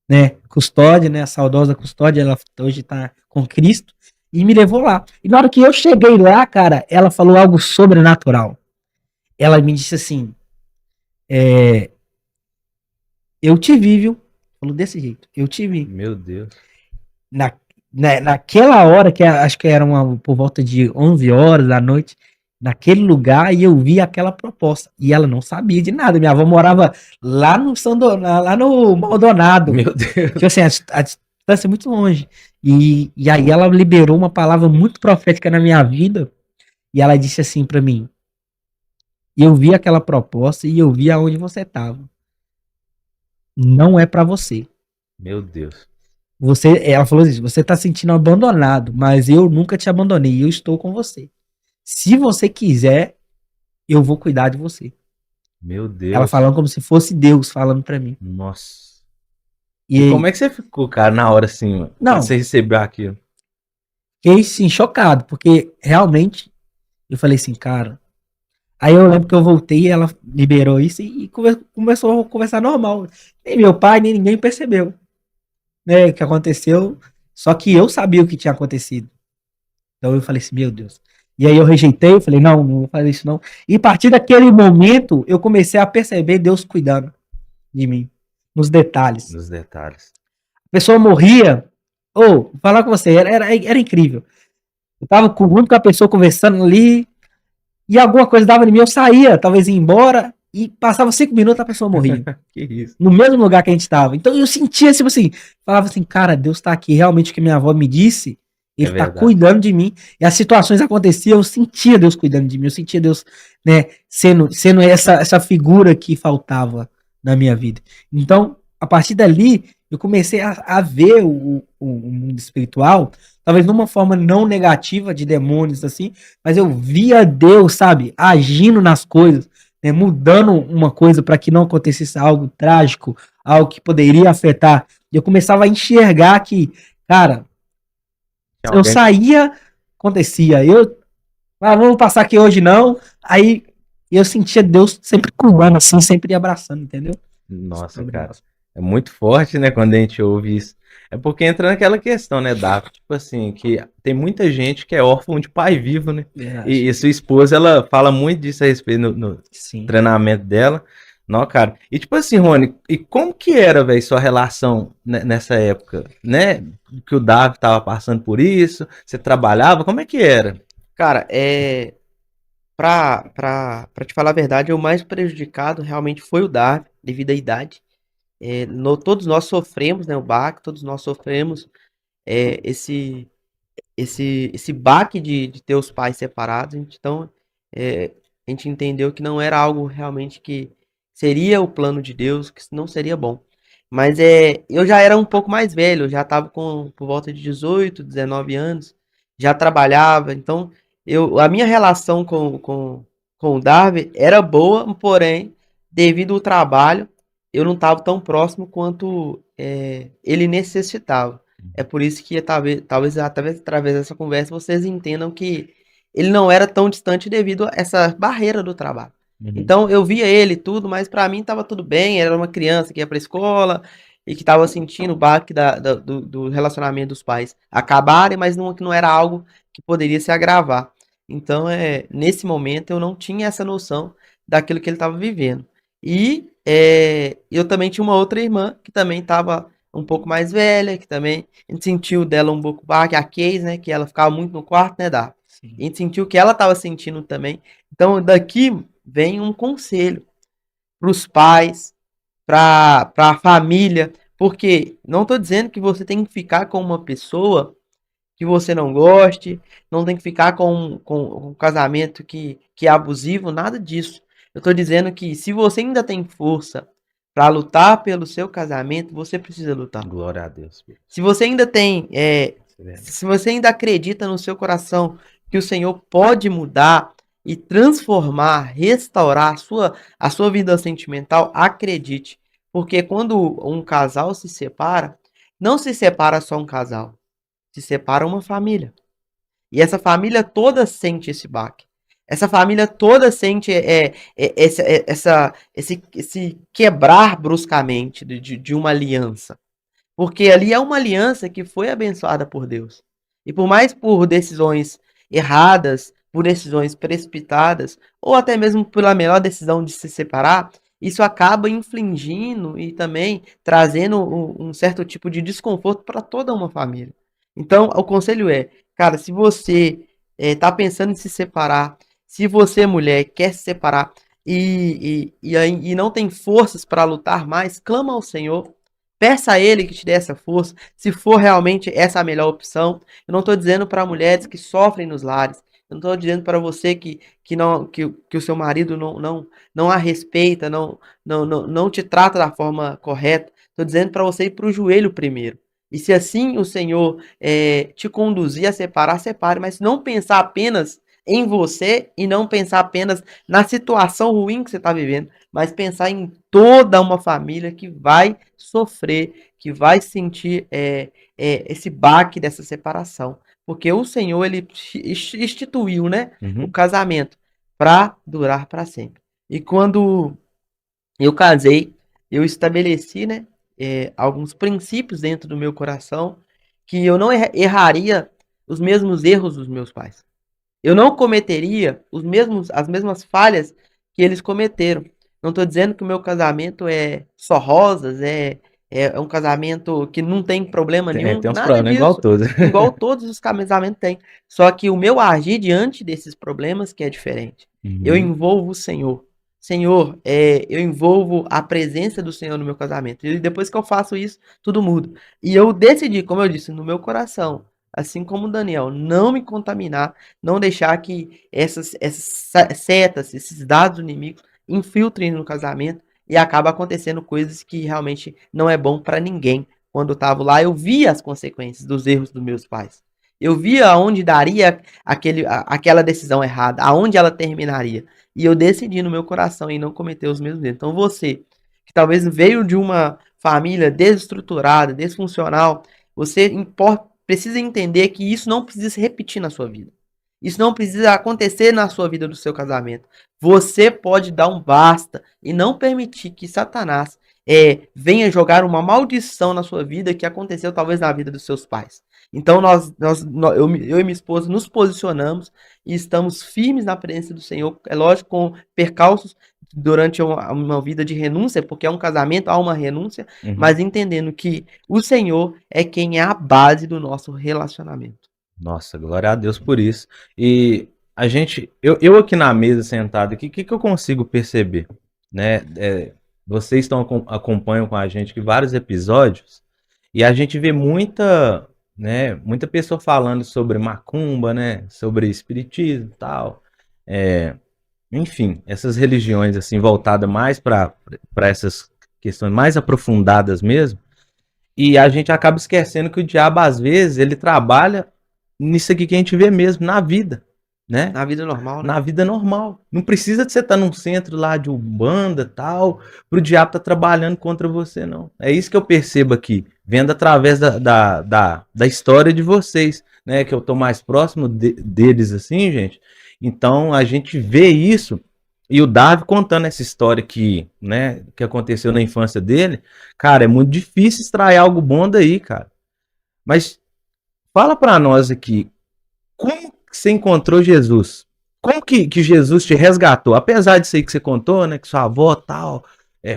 né, Custódia, né, a saudosa Custódia, ela hoje tá com Cristo. E me levou lá. E na hora que eu cheguei lá, cara, ela falou algo sobrenatural. Ela me disse assim, é, eu te vi, viu? Falou desse jeito, eu te vi. Meu Deus. Na, naquela hora, acho que era por volta de 11 horas da noite, naquele lugar, e eu vi aquela proposta. E ela não sabia de nada. Minha avó morava lá no, lá no Maldonado. Meu Deus. Tipo assim, a distância é muito longe. E aí ela liberou uma palavra muito profética na minha vida. E ela disse assim pra mim: eu vi aquela proposta e eu vi aonde você tava. Não é pra você. Meu Deus. Ela falou isso, você tá se sentindo abandonado, mas eu nunca te abandonei, eu estou com você. Se você quiser, eu vou cuidar de você. Meu Ela Deus. falando como se fosse Deus falando pra mim. Nossa. E E aí, como é que você ficou, cara, na hora assim, mano, quando não, você recebeu aquilo? fiquei sim chocado, porque realmente eu falei assim, cara. Aí eu lembro que eu voltei e ela liberou isso e começou a conversar normal. Nem meu pai, nem ninguém percebeu, né, o que aconteceu. Só que eu sabia o que tinha acontecido. Então eu falei assim, meu Deus. E aí eu rejeitei, eu falei, não, não vou fazer isso não. E a partir daquele momento, eu comecei a perceber Deus cuidando de mim, nos detalhes. Nos detalhes. A pessoa morria, ou, vou falar com você, era incrível. Eu tava junto com a pessoa conversando ali, e alguma coisa dava em mim, eu saía, talvez ia embora, e passava 5 minutos, a pessoa morria. Que isso? No mesmo lugar que a gente estava. Então eu sentia, tipo assim, falava assim, cara, Deus tá aqui, realmente o que minha avó me disse, É ele tá verdade. cuidando de mim. E as situações aconteciam, eu sentia Deus cuidando de mim, eu sentia Deus, né, sendo essa figura que faltava na minha vida. Então, a partir dali, eu comecei a ver o mundo espiritual, talvez numa forma não negativa de demônios, assim, mas eu via Deus, sabe, agindo nas coisas, né, mudando uma coisa para que não acontecesse algo trágico, algo que poderia afetar. E eu começava a enxergar que, cara, Tinha eu alguém. saía, acontecia. Vamos passar aqui hoje não. Aí eu sentia Deus sempre curando, assim, sempre abraçando, entendeu? Nossa, cara. Sobrenatural. É muito forte, né, quando a gente ouve isso. É porque entra naquela questão, né, Davi? Tipo assim, que tem muita gente que é órfão de pai vivo, né? Verdade. E sua esposa, ela fala muito disso a respeito no Sim. treinamento dela. Não, cara. E tipo assim, Rony, e como que era, velho, sua relação nessa época, né? Que o Davi tava passando por isso, você trabalhava, como é que era? Cara, pra te falar a verdade, o mais prejudicado realmente foi o Darwin, devido à idade. Todos nós sofremos, né, o baque, todos nós sofremos é, esse, esse baque de ter os pais separados. Então, a gente entendeu que não era algo realmente que seria o plano de Deus, que não seria bom. Mas eu já era um pouco mais velho, eu já estava por volta de 18, 19 anos, já trabalhava, então a minha relação com o Darwin era boa, porém, devido ao trabalho, eu não estava tão próximo quanto ele necessitava. É por isso que talvez através dessa conversa vocês entendam que ele não era tão distante devido a essa barreira do trabalho. Uhum. Então eu via ele e tudo, mas para mim estava tudo bem. Era uma criança que ia para a escola e que estava sentindo o baque do relacionamento dos pais acabarem, mas não era algo que poderia se agravar. Então, nesse momento, eu não tinha essa noção daquilo que ele estava vivendo. E eu também tinha uma outra irmã que também estava um pouco mais velha, que também a gente sentiu dela um pouco baque, a Case, né? Que ela ficava muito no quarto, né, Dá? A Sim. gente sentiu que ela estava sentindo também. Então, daqui vem um conselho para os pais, para a família, porque não estou dizendo que você tem que ficar com uma pessoa que você não goste, não tem que ficar com um casamento que é abusivo, nada disso. Eu estou dizendo que se você ainda tem força para lutar pelo seu casamento, você precisa lutar. Glória a Deus. Se você ainda tem, se você ainda acredita no seu coração que o Senhor pode mudar e transformar, restaurar a sua vida sentimental, acredite. Porque quando um casal se separa, não se separa só um casal, se separa uma família. E essa família toda sente esse baque. Essa família toda sente esse quebrar bruscamente de uma aliança. Porque ali é uma aliança que foi abençoada por Deus. E por mais por decisões erradas, por decisões precipitadas, ou até mesmo pela melhor decisão de se separar, isso acaba infligindo e também trazendo um certo tipo de desconforto para toda uma família. Então, o conselho é, cara, se você está pensando em se separar, se você, mulher, quer se separar e não tem forças para lutar mais, clama ao Senhor. Peça a Ele que te dê essa força, se for realmente essa a melhor opção. Eu não estou dizendo para mulheres que sofrem nos lares. Eu não estou dizendo para você que o seu marido não a respeita, não te trata da forma correta. Estou dizendo para você ir para o joelho primeiro. E se assim o Senhor te conduzir a separar, separe, mas não pensar apenas em você e não pensar apenas na situação ruim que você está vivendo, mas pensar em toda uma família que vai sofrer, que vai sentir esse baque dessa separação. Porque o Senhor, ele instituiu, né, o casamento para durar para sempre. E quando eu casei, eu estabeleci, né, alguns princípios dentro do meu coração que eu não erraria os mesmos erros dos meus pais. Eu não cometeria as mesmas falhas que eles cometeram. Não estou dizendo que o meu casamento é só rosas, é um casamento que não tem problema nenhum, Tem uns nada problemas igual disso. todos. Igual todos os casamentos têm. Só que o meu agir diante desses problemas que é diferente. Eu envolvo o Senhor. Senhor, eu envolvo a presença do Senhor no meu casamento. E depois que eu faço isso, tudo muda. E eu decidi, como eu disse, no meu coração, assim como o Daniel, não me contaminar, não deixar que essas setas, esses dados inimigos infiltrem no casamento e acaba acontecendo coisas que realmente não é bom para ninguém. Quando eu estava lá, eu via as consequências dos erros dos meus pais. Eu via aonde daria aquela decisão errada, aonde ela terminaria. E eu decidi no meu coração em não cometer os mesmos erros. Então você, que talvez veio de uma família desestruturada, desfuncional, você precisa entender que isso não precisa se repetir na sua vida. Isso não precisa acontecer na sua vida do seu casamento. Você pode dar um basta e não permitir que Satanás venha jogar uma maldição na sua vida que aconteceu talvez na vida dos seus pais. Então eu e minha esposa nos posicionamos e estamos firmes na presença do Senhor. É lógico, com percalços durante uma vida de renúncia, porque é um casamento, há uma renúncia, mas entendendo que o Senhor é quem é a base do nosso relacionamento. Nossa, glória a Deus por isso. E a gente, eu aqui na mesa sentado aqui, o que eu consigo perceber, né? Vocês acompanham com a gente aqui vários episódios e a gente vê muita, né, muita pessoa falando sobre macumba, né, sobre espiritismo e tal. Enfim, essas religiões assim voltadas mais para essas questões mais aprofundadas mesmo. E a gente acaba esquecendo que o diabo às vezes ele trabalha nisso aqui que a gente vê mesmo, na vida, né? Na vida normal, né? Na vida normal. Não precisa de você estar num centro lá de Umbanda tal, pro diabo estar trabalhando contra você, não. É isso que eu percebo aqui, vendo através da história de vocês, né? Que eu tô mais próximo deles, assim, gente. Então, a gente vê isso, e o Davi contando essa história que, né, que aconteceu na infância dele, cara, é muito difícil extrair algo bom daí, cara. Mas fala para nós aqui, como que você encontrou Jesus? Como que Jesus te resgatou? Apesar disso aí que você contou, né, que sua avó tal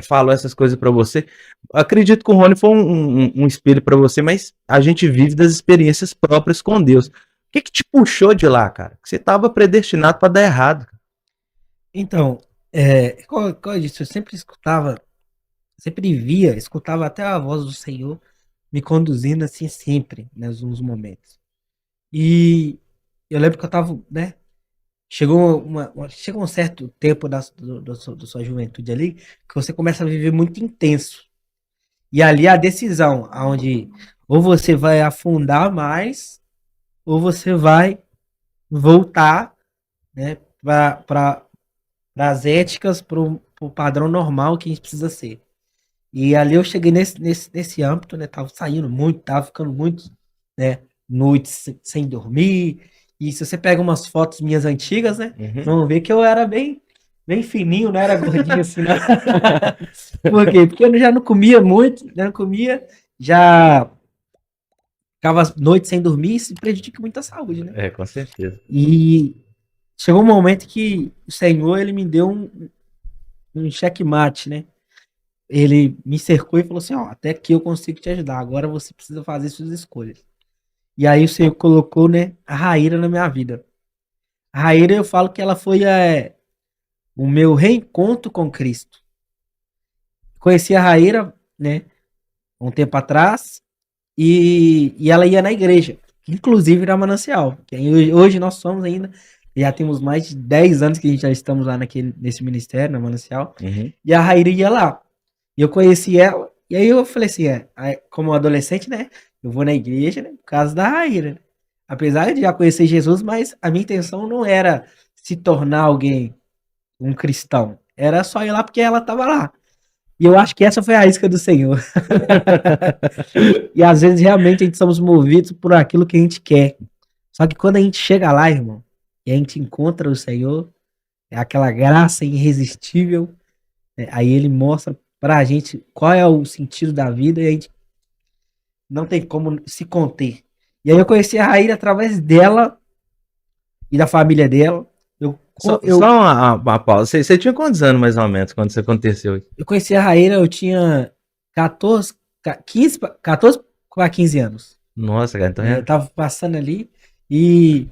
falou essas coisas para você, acredito que o Rony foi um espelho para você, mas a gente vive das experiências próprias com Deus. O que te puxou de lá, cara? Que você estava predestinado para dar errado. Então, como eu disse, eu sempre escutava, escutava até a voz do Senhor me conduzindo assim sempre, né, nos momentos. E eu lembro que eu tava, né, chega um certo tempo da sua juventude ali que você começa a viver muito intenso. E ali a decisão, onde ou você vai afundar mais, ou você vai voltar, né, para as éticas, para o padrão normal que a gente precisa ser. E ali eu cheguei nesse âmbito, né? Tava saindo muito, tava ficando muito, né? Noites sem dormir. E se você pega umas fotos minhas antigas, né? Uhum. Vão ver que eu era bem fininho, não era gordinho assim, não. Por quê? Porque eu já não comia muito, já não comia, já ficava as noites sem dormir, isso prejudica muito a saúde, né? É, com certeza. E chegou um momento que o Senhor, ele me deu um checkmate, né? Ele me cercou e falou assim, ó, até aqui eu consigo te ajudar, agora você precisa fazer suas escolhas. E aí o Senhor colocou, né, a Raíra na minha vida. A Raíra, eu falo que ela foi o meu reencontro com Cristo. Conheci a Raíra, né, um tempo atrás, e ela ia na igreja, inclusive na Manancial. Que hoje nós somos ainda, já temos mais de 10 anos que a gente já estamos lá nesse ministério, na Manancial, Uhum. e a Raíra ia lá. E eu conheci ela, e aí eu falei assim, como adolescente, né? Eu vou na igreja, né? Por causa da Raíra. Né? Apesar de já conhecer Jesus, mas a minha intenção não era se tornar alguém, um cristão. Era só ir lá porque ela estava lá. E eu acho que essa foi a isca do Senhor. E às vezes realmente a gente somos movidos por aquilo que a gente quer. Só que quando a gente chega lá, irmão, e a gente encontra o Senhor, é aquela graça irresistível, aí ele mostra pra gente qual é o sentido da vida e a gente não tem como se conter. E aí eu conheci a Raíra através dela e da família dela. Só Eu, uma pausa. Você tinha quantos anos mais ou menos quando isso aconteceu? eu conheci a Raíra, eu tinha 14, 14 para 15 anos. Nossa, cara, então Eu tava passando ali e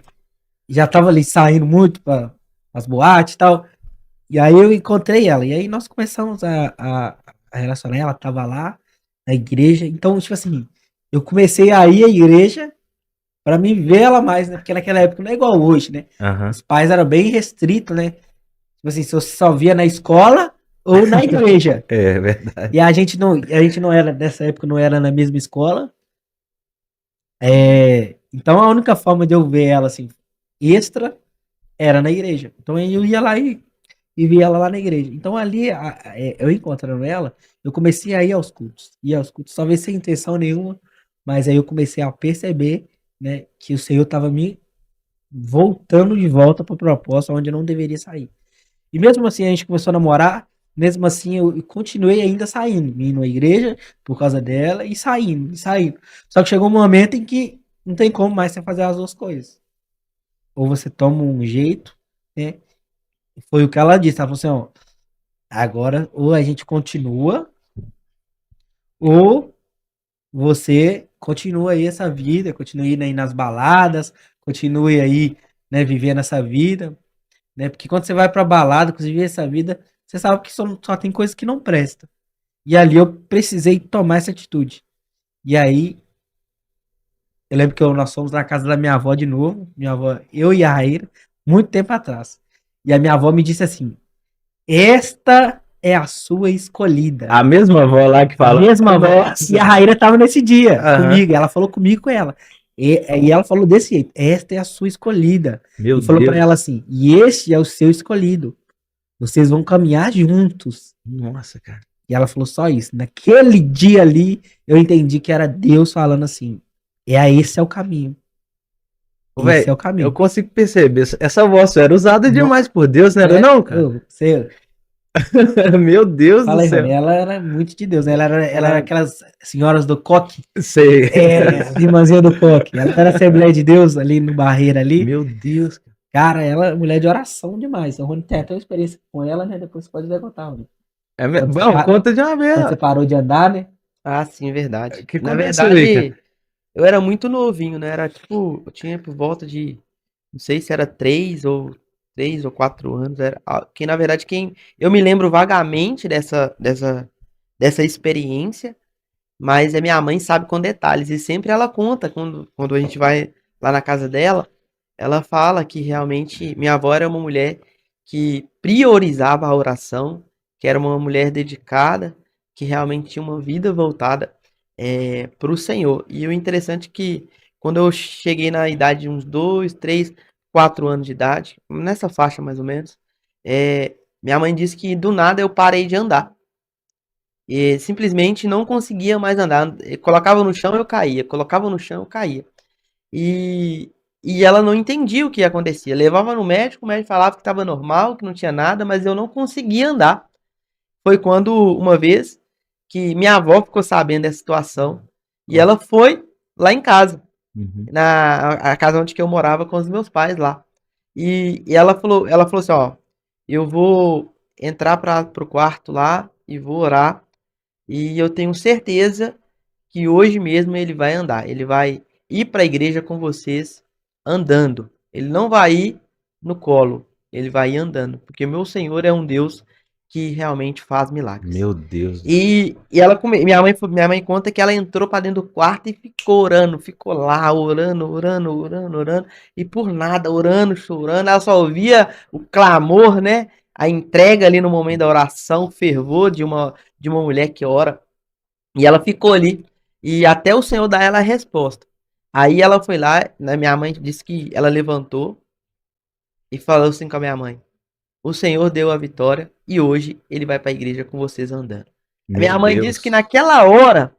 já tava ali saindo muito para as boates e tal. E aí eu encontrei ela. E aí nós começamos a relacionar. Ela tava lá na igreja. Então, tipo assim, eu comecei a ir à igreja para me ver ela mais, né? Porque naquela época não é igual hoje, né? Aham. Os pais eram bem restritos, né? Tipo assim, se você só via na escola ou na igreja. É verdade. E a gente não era, nessa época, não era na mesma escola. Então a única forma de eu ver ela, assim, extra, era na igreja. Então eu ia lá e via ela lá na igreja. Então ali, eu encontrando ela, eu comecei a ir aos cultos. Ia aos cultos, talvez sem intenção nenhuma, mas aí eu comecei a perceber, né, que o Senhor estava me voltando de volta para o propósito onde eu não deveria sair. E mesmo assim a gente começou a namorar, mesmo assim eu continuei ainda saindo, indo à igreja por causa dela e saindo, e saindo. Só que chegou um momento em que não tem como mais você fazer as duas coisas. Ou você toma um jeito, né? Foi o que ela disse, ela falou assim, ó, agora ou a gente continua, ou você continua aí essa vida, continue aí nas baladas, continue aí, né, vivendo essa vida, né? Porque quando você vai pra balada, inclusive essa vida, você sabe que só tem coisas que não prestam. E ali eu precisei tomar essa atitude. E aí, eu lembro que nós fomos na casa da minha avó de novo, minha avó, eu e a Raíra, muito tempo atrás. E a minha avó me disse assim: esta é a sua escolhida. A mesma avó lá que A falou. mesma avó. E a Raíra estava nesse dia Aham. comigo. Ela falou comigo com ela. E ela falou desse jeito: esta é a sua escolhida. Meu E falou Deus. para ela assim: e este é o seu escolhido. Vocês vão caminhar juntos. Nossa, cara. E ela falou só isso. Naquele dia ali, eu entendi que era Deus falando assim: esse é o caminho. Esse Véi, é o caminho. eu consigo perceber. Essa voz era usada demais por Deus, não era É, não, cara? Você, Meu Deus fala do aí, céu. Rony, ela era muito de Deus, né? Ela era aquelas senhoras do coque, Sei. as irmãzinhas do coque. Ela era Assembleia de Deus ali no Barreiro ali. Meu Deus. Cara, ela é mulher de oração demais. O Rony tem até uma experiência com ela, né? Depois você pode contar, Rony. Bom, conta de uma vez. Quando você parou de andar, né? Ah, sim, verdade. O que Na aconteceu aí, verdade, eu era muito novinho, né? Era tipo, eu tinha por volta de, não sei se era 3 ou 4 anos, que na verdade eu me lembro vagamente dessa experiência, mas a minha mãe sabe com detalhes e sempre ela conta quando a gente vai lá na casa dela ela fala que realmente minha avó era uma mulher que priorizava a oração, que era uma mulher dedicada, que realmente tinha uma vida voltada para o Senhor. E o interessante é que quando eu cheguei na idade de uns 2, 3, 4 anos de idade, nessa faixa mais ou menos, minha mãe disse que do nada eu parei de andar. E simplesmente não conseguia mais andar. Colocava no chão, eu caía. Colocava no chão, eu caía. E, e ela não entendia o que acontecia. Levava no médico, o médico falava que estava normal, que não tinha nada, mas eu não conseguia andar. Foi quando, uma vez, que minha avó ficou sabendo dessa situação e ela foi lá em casa, Uhum. na a casa onde que eu morava com os meus pais lá. E ela falou assim, ó, eu vou entrar para pro quarto lá e vou orar e eu tenho certeza que hoje mesmo ele vai andar. Ele vai ir para a igreja com vocês andando. Ele não vai ir no colo, ele vai ir andando, porque o meu Senhor é um Deus que realmente faz milagres. Meu Deus do céu. E ela minha mãe conta que ela entrou para dentro do quarto e ficou orando, ficou lá orando, orando, orando, orando, e por nada, orando, chorando, ela só ouvia o clamor, né? A entrega ali no momento da oração, o fervor de uma mulher que ora. E ela ficou ali. E até o Senhor dar ela a resposta. Aí ela foi lá, né, minha mãe disse que ela levantou e falou assim com a minha mãe: o Senhor deu a vitória e hoje ele vai para a igreja com vocês andando. A Meu minha mãe disse que Deus. naquela hora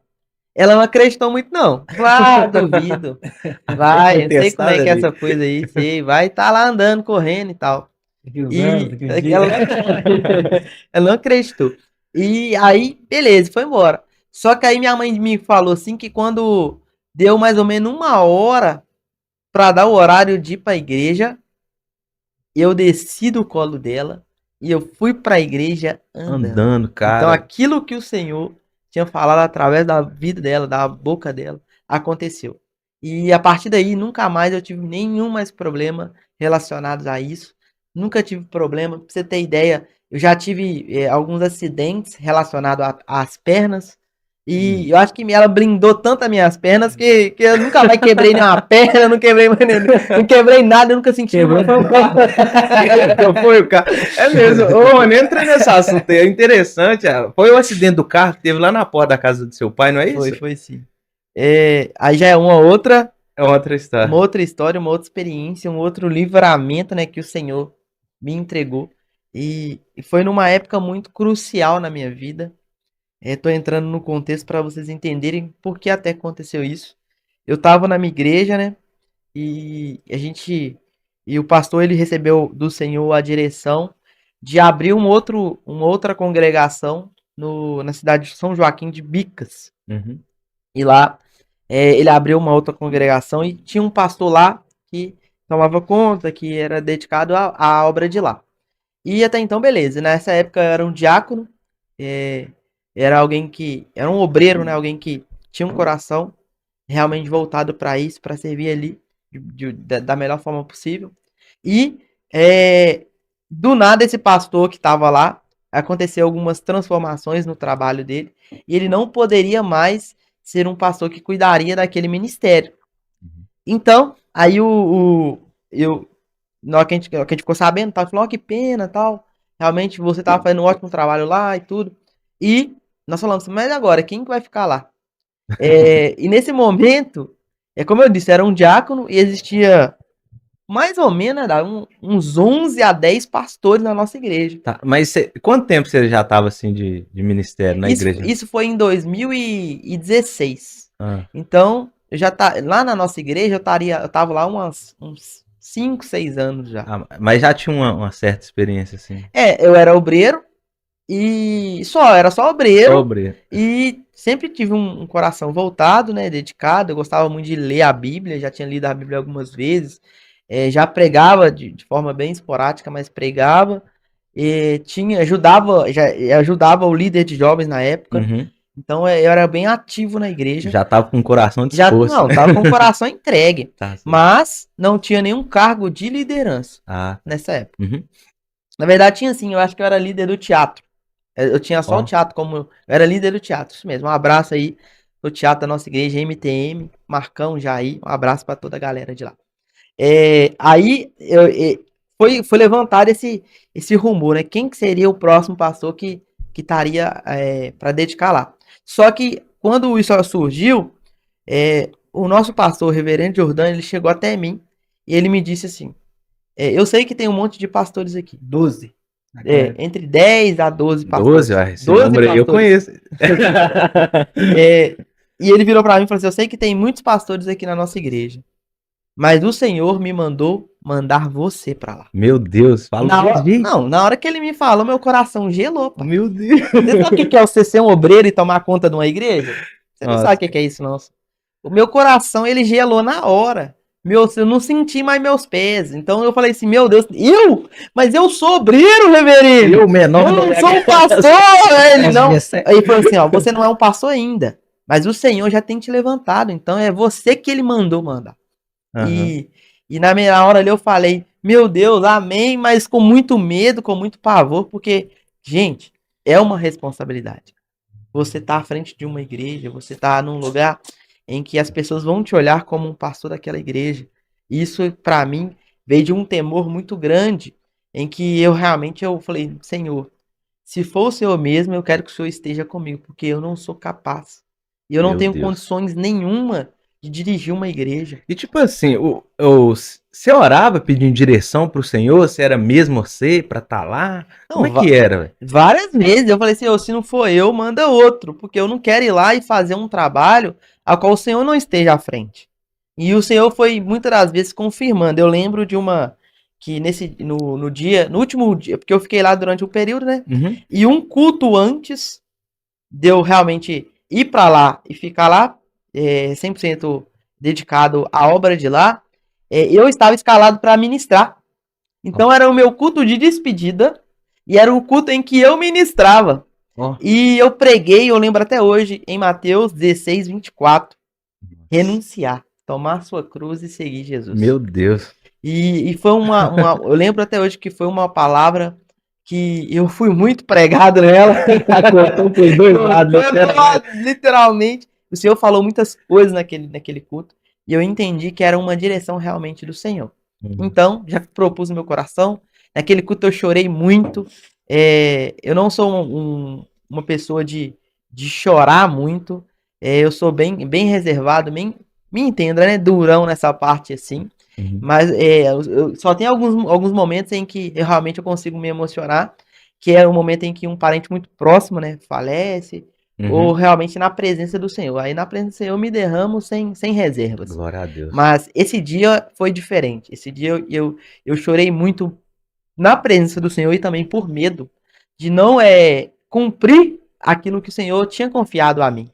ela não acreditou muito, não. Ah, duvido. Foi Vai, eu sei como é testada que é ali. essa coisa aí, sei, vai estar lá andando, correndo e tal. Daqui uns anos, E daqui uns dias. ela, ela não acreditou. E aí, beleza, foi embora. Só que aí minha mãe me falou assim que quando deu mais ou menos 1 hora pra dar o horário de ir pra igreja, eu desci do colo dela e eu fui pra igreja andando. Andando, Então cara. aquilo que o Senhor tinha falado através da vida dela, da boca dela, aconteceu. E a partir daí, nunca mais eu tive nenhum mais problema relacionados a isso. Nunca tive problema. Pra você ter ideia, eu já tive alguns acidentes relacionados às pernas. E eu acho que ela blindou tanto as minhas pernas que eu nunca mais quebrei nenhuma perna, não quebrei, não quebrei nada, eu nunca senti Quebrou uma. foi o carro. Então foi o carro. É mesmo. Ô, mano, entra nesse assunto aí. É interessante. Foi o acidente do carro que teve lá na porta da casa do seu pai, não é isso? Foi sim. Aí já é É outra uma história. outra história, uma outra experiência, um outro livramento, né, que o Senhor me entregou. E foi numa época muito crucial na minha vida. Tô entrando no contexto para vocês entenderem por que até aconteceu isso. Eu estava na minha igreja, né? E o pastor ele recebeu do Senhor a direção de abrir uma outra congregação na cidade de São Joaquim de Bicas. Uhum. E lá ele abriu uma outra congregação e tinha um pastor lá que tomava conta, que era dedicado à obra de lá. E até então, beleza. Nessa época eu era um diácono, é, era alguém que era um obreiro, né? Alguém que tinha um coração realmente voltado para isso, para servir ali da melhor forma possível. E do nada esse pastor que estava lá aconteceu algumas transformações no trabalho dele e ele não poderia mais ser um pastor que cuidaria daquele ministério. Então, aí na hora que a gente ficou sabendo, tal, falou, oh, que pena, tal. Realmente você estava fazendo um ótimo trabalho lá e tudo. E nós falamos, mas agora, quem que vai ficar lá? E nesse momento, como eu disse, era um diácono e existia mais ou menos uns 11 a 10 pastores na nossa igreja. Tá, mas quanto tempo você já estava assim de ministério na Isso, igreja? isso foi em 2016. Ah, Então, lá na nossa igreja, eu tava lá uns 5, 6 anos já. mas já tinha uma certa experiência assim. Eu era obreiro e era só obreiro Sobre. e sempre tive um coração voltado, né, dedicado. Eu gostava muito de ler a Bíblia, já tinha lido a Bíblia algumas vezes. Já pregava de forma bem esporádica, mas pregava. E ajudava o líder de jovens na época. Uhum. Então eu era bem ativo na igreja. Já tava com o coração Já disposto. não, tava com o coração entregue. Tá, certo. Mas não tinha nenhum cargo de liderança Ah, nessa época. uhum. Na verdade, tinha sim, eu acho que eu era líder do teatro. Eu tinha só Ó. o teatro como. Eu era líder do teatro, isso mesmo. Um abraço aí pro teatro da nossa igreja, MTM, Marcão, Jair. Um abraço pra toda a galera de lá. Aí foi levantado esse rumor, né? Quem que seria o próximo pastor que estaria para dedicar lá? Só que quando isso surgiu, o nosso pastor, o reverendo Jordão, ele chegou até mim e ele me disse assim: eu sei que tem um monte de pastores aqui. 12. Entre 10 a 12 pastores. 12, esse 12 número aí eu pastores. conheço. E ele virou pra mim e falou assim: eu sei que tem muitos pastores aqui na nossa igreja, mas o Senhor me mandou mandar você pra lá. Meu Deus, fala Na hora que ele me falou, meu coração gelou, pai. Meu Deus. Você sabe o que é você ser um obreiro e tomar conta de uma igreja? Você não Nossa. sabe o que é isso, não. O meu coração, ele gelou na hora. Eu não senti mais meus pés. Então eu falei assim, meu Deus, mas eu sou obreiro, reverendo. Eu, menor, Eu não sou um pastor. Ele não. Aí ele falou assim, ó, você não é um pastor ainda, mas o Senhor já tem te levantado. Então é você que ele mandou mandar. Uhum. E na minha hora ali eu falei, meu Deus, amém, mas com muito medo, com muito pavor, porque, gente, é uma responsabilidade. Você tá à frente de uma igreja, você tá num lugar em que as pessoas vão te olhar como um pastor daquela igreja. Isso, para mim, veio de um temor muito grande, em que eu falei, Senhor, se for o Senhor mesmo, eu quero que o Senhor esteja comigo, porque eu não sou capaz. E eu não Meu tenho Deus. condições nenhuma de dirigir uma igreja. E tipo assim, você orava pedindo direção pro Senhor? Se era mesmo você pra estar lá? Como é que era, velho? Várias vezes eu falei assim, se não for eu, manda outro, porque eu não quero ir lá e fazer um trabalho a qual o Senhor não esteja à frente. E o Senhor foi muitas das vezes confirmando. Eu lembro de uma que no último dia, porque eu fiquei lá durante um período, né? Uhum. E um culto antes de eu realmente ir para lá e ficar lá 100% dedicado à obra de lá, eu estava escalado para ministrar. Então era o meu culto de despedida e era o culto em que eu ministrava. E eu preguei, eu lembro até hoje, em Mateus 16, 24. Renunciar, tomar sua cruz e seguir Jesus. Meu Deus. E foi eu lembro até hoje que foi uma palavra que eu fui muito pregado nela. Literalmente. O Senhor falou muitas coisas naquele culto. E eu entendi que era uma direção realmente do Senhor. Então, já propus no meu coração. Naquele culto eu chorei muito. Eu não sou uma pessoa de chorar muito. Eu sou bem reservado, me entenda, né? Durão nessa parte assim. Mas eu só tem alguns momentos em que eu realmente consigo me emocionar, que é o momento em que um parente muito próximo, né, falece, ou realmente na presença do Senhor. Aí na presença do Senhor eu me derramo sem reservas. Glória a Deus. Mas esse dia foi diferente. Esse dia eu chorei muito na presença do Senhor e também por medo de não cumprir aquilo que o Senhor tinha confiado a mim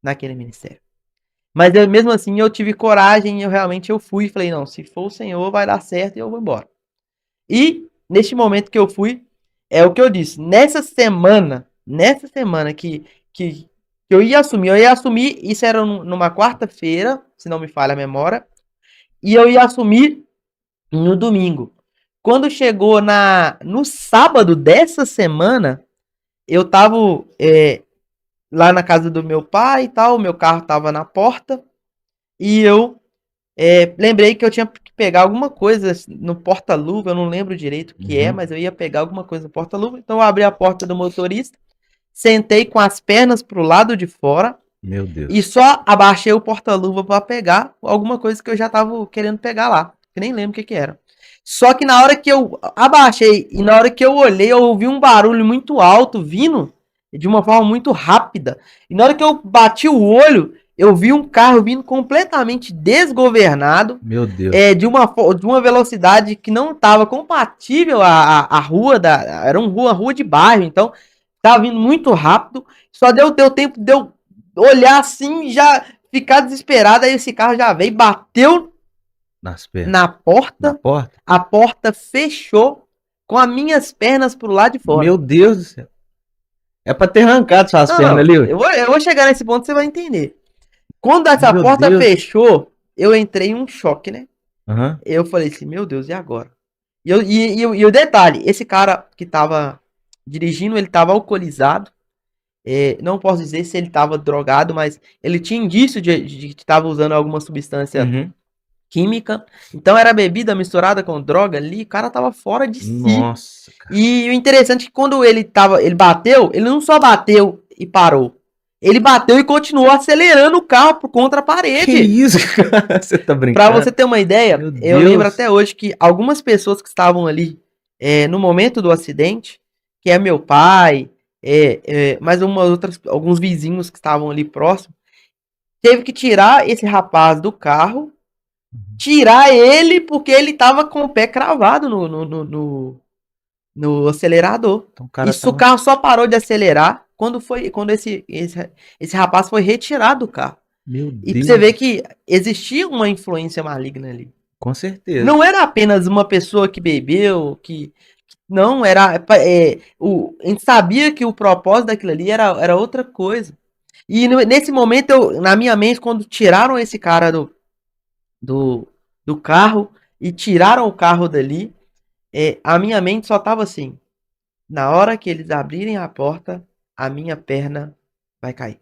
naquele ministério. Mas mesmo assim eu tive coragem, eu fui e falei, não, se for o Senhor vai dar certo e eu vou embora. E neste momento que eu fui, é o que eu disse, nessa semana que eu ia assumir, isso era numa quarta-feira, se não me falha a memória, e eu ia assumir no domingo. Quando chegou no sábado dessa semana, eu tava lá na casa do meu pai e tal, o meu carro tava na porta, e eu lembrei que eu tinha que pegar alguma coisa no porta-luva, eu não lembro direito o que mas eu ia pegar alguma coisa no porta-luva, então eu abri a porta do motorista, sentei com as pernas pro lado de fora, Meu Deus. e só abaixei o porta-luva para pegar alguma coisa que eu já tava querendo pegar lá, que nem lembro o que era. Só que na hora que eu abaixei e na hora que eu olhei, eu ouvi um barulho muito alto vindo de uma forma muito rápida. E na hora que eu bati o olho, eu vi um carro vindo completamente desgovernado. Meu Deus. De uma velocidade que não estava compatível à rua. Era uma rua de bairro, então estava vindo muito rápido. Só deu tempo de eu olhar assim e já ficar desesperado. Aí esse carro já veio, bateu na porta. A porta fechou com as minhas pernas pro lado de fora. Meu Deus do céu. É pra ter arrancado suas pernas ali. Eu vou chegar nesse ponto, você vai entender. Quando essa porta fechou, eu entrei em um choque, né? Eu falei assim, meu Deus, e agora? E o detalhe, esse cara que tava dirigindo, ele tava alcoolizado. Não posso dizer se ele tava drogado, mas ele tinha indício de que tava usando alguma substância química. Então era bebida misturada com droga ali, o cara tava fora de si. Nossa, cara. E o interessante é que quando ele bateu, ele não só bateu e parou. Ele bateu e continuou acelerando o carro contra a Que parede. isso, cara? Você tá Pra brincando? você ter uma ideia, Meu eu lembro Deus. até hoje que algumas pessoas que estavam ali no momento do acidente, que é meu pai, mais alguns vizinhos que estavam ali próximo, teve que tirar esse rapaz do carro, tirar ele porque ele tava com o pé cravado no acelerador. Então o cara Isso, o tava... carro só parou de acelerar quando esse rapaz foi retirado do carro. Meu E Deus. você vê que existia uma influência maligna ali. Com certeza. Não era apenas uma pessoa que bebeu, não era. A gente sabia que o propósito daquilo ali era outra coisa. E nesse momento, na minha mente, quando tiraram esse cara do, do carro e tiraram o carro dali, a minha mente só tava assim. Na hora que eles abrirem a porta, a minha perna vai cair.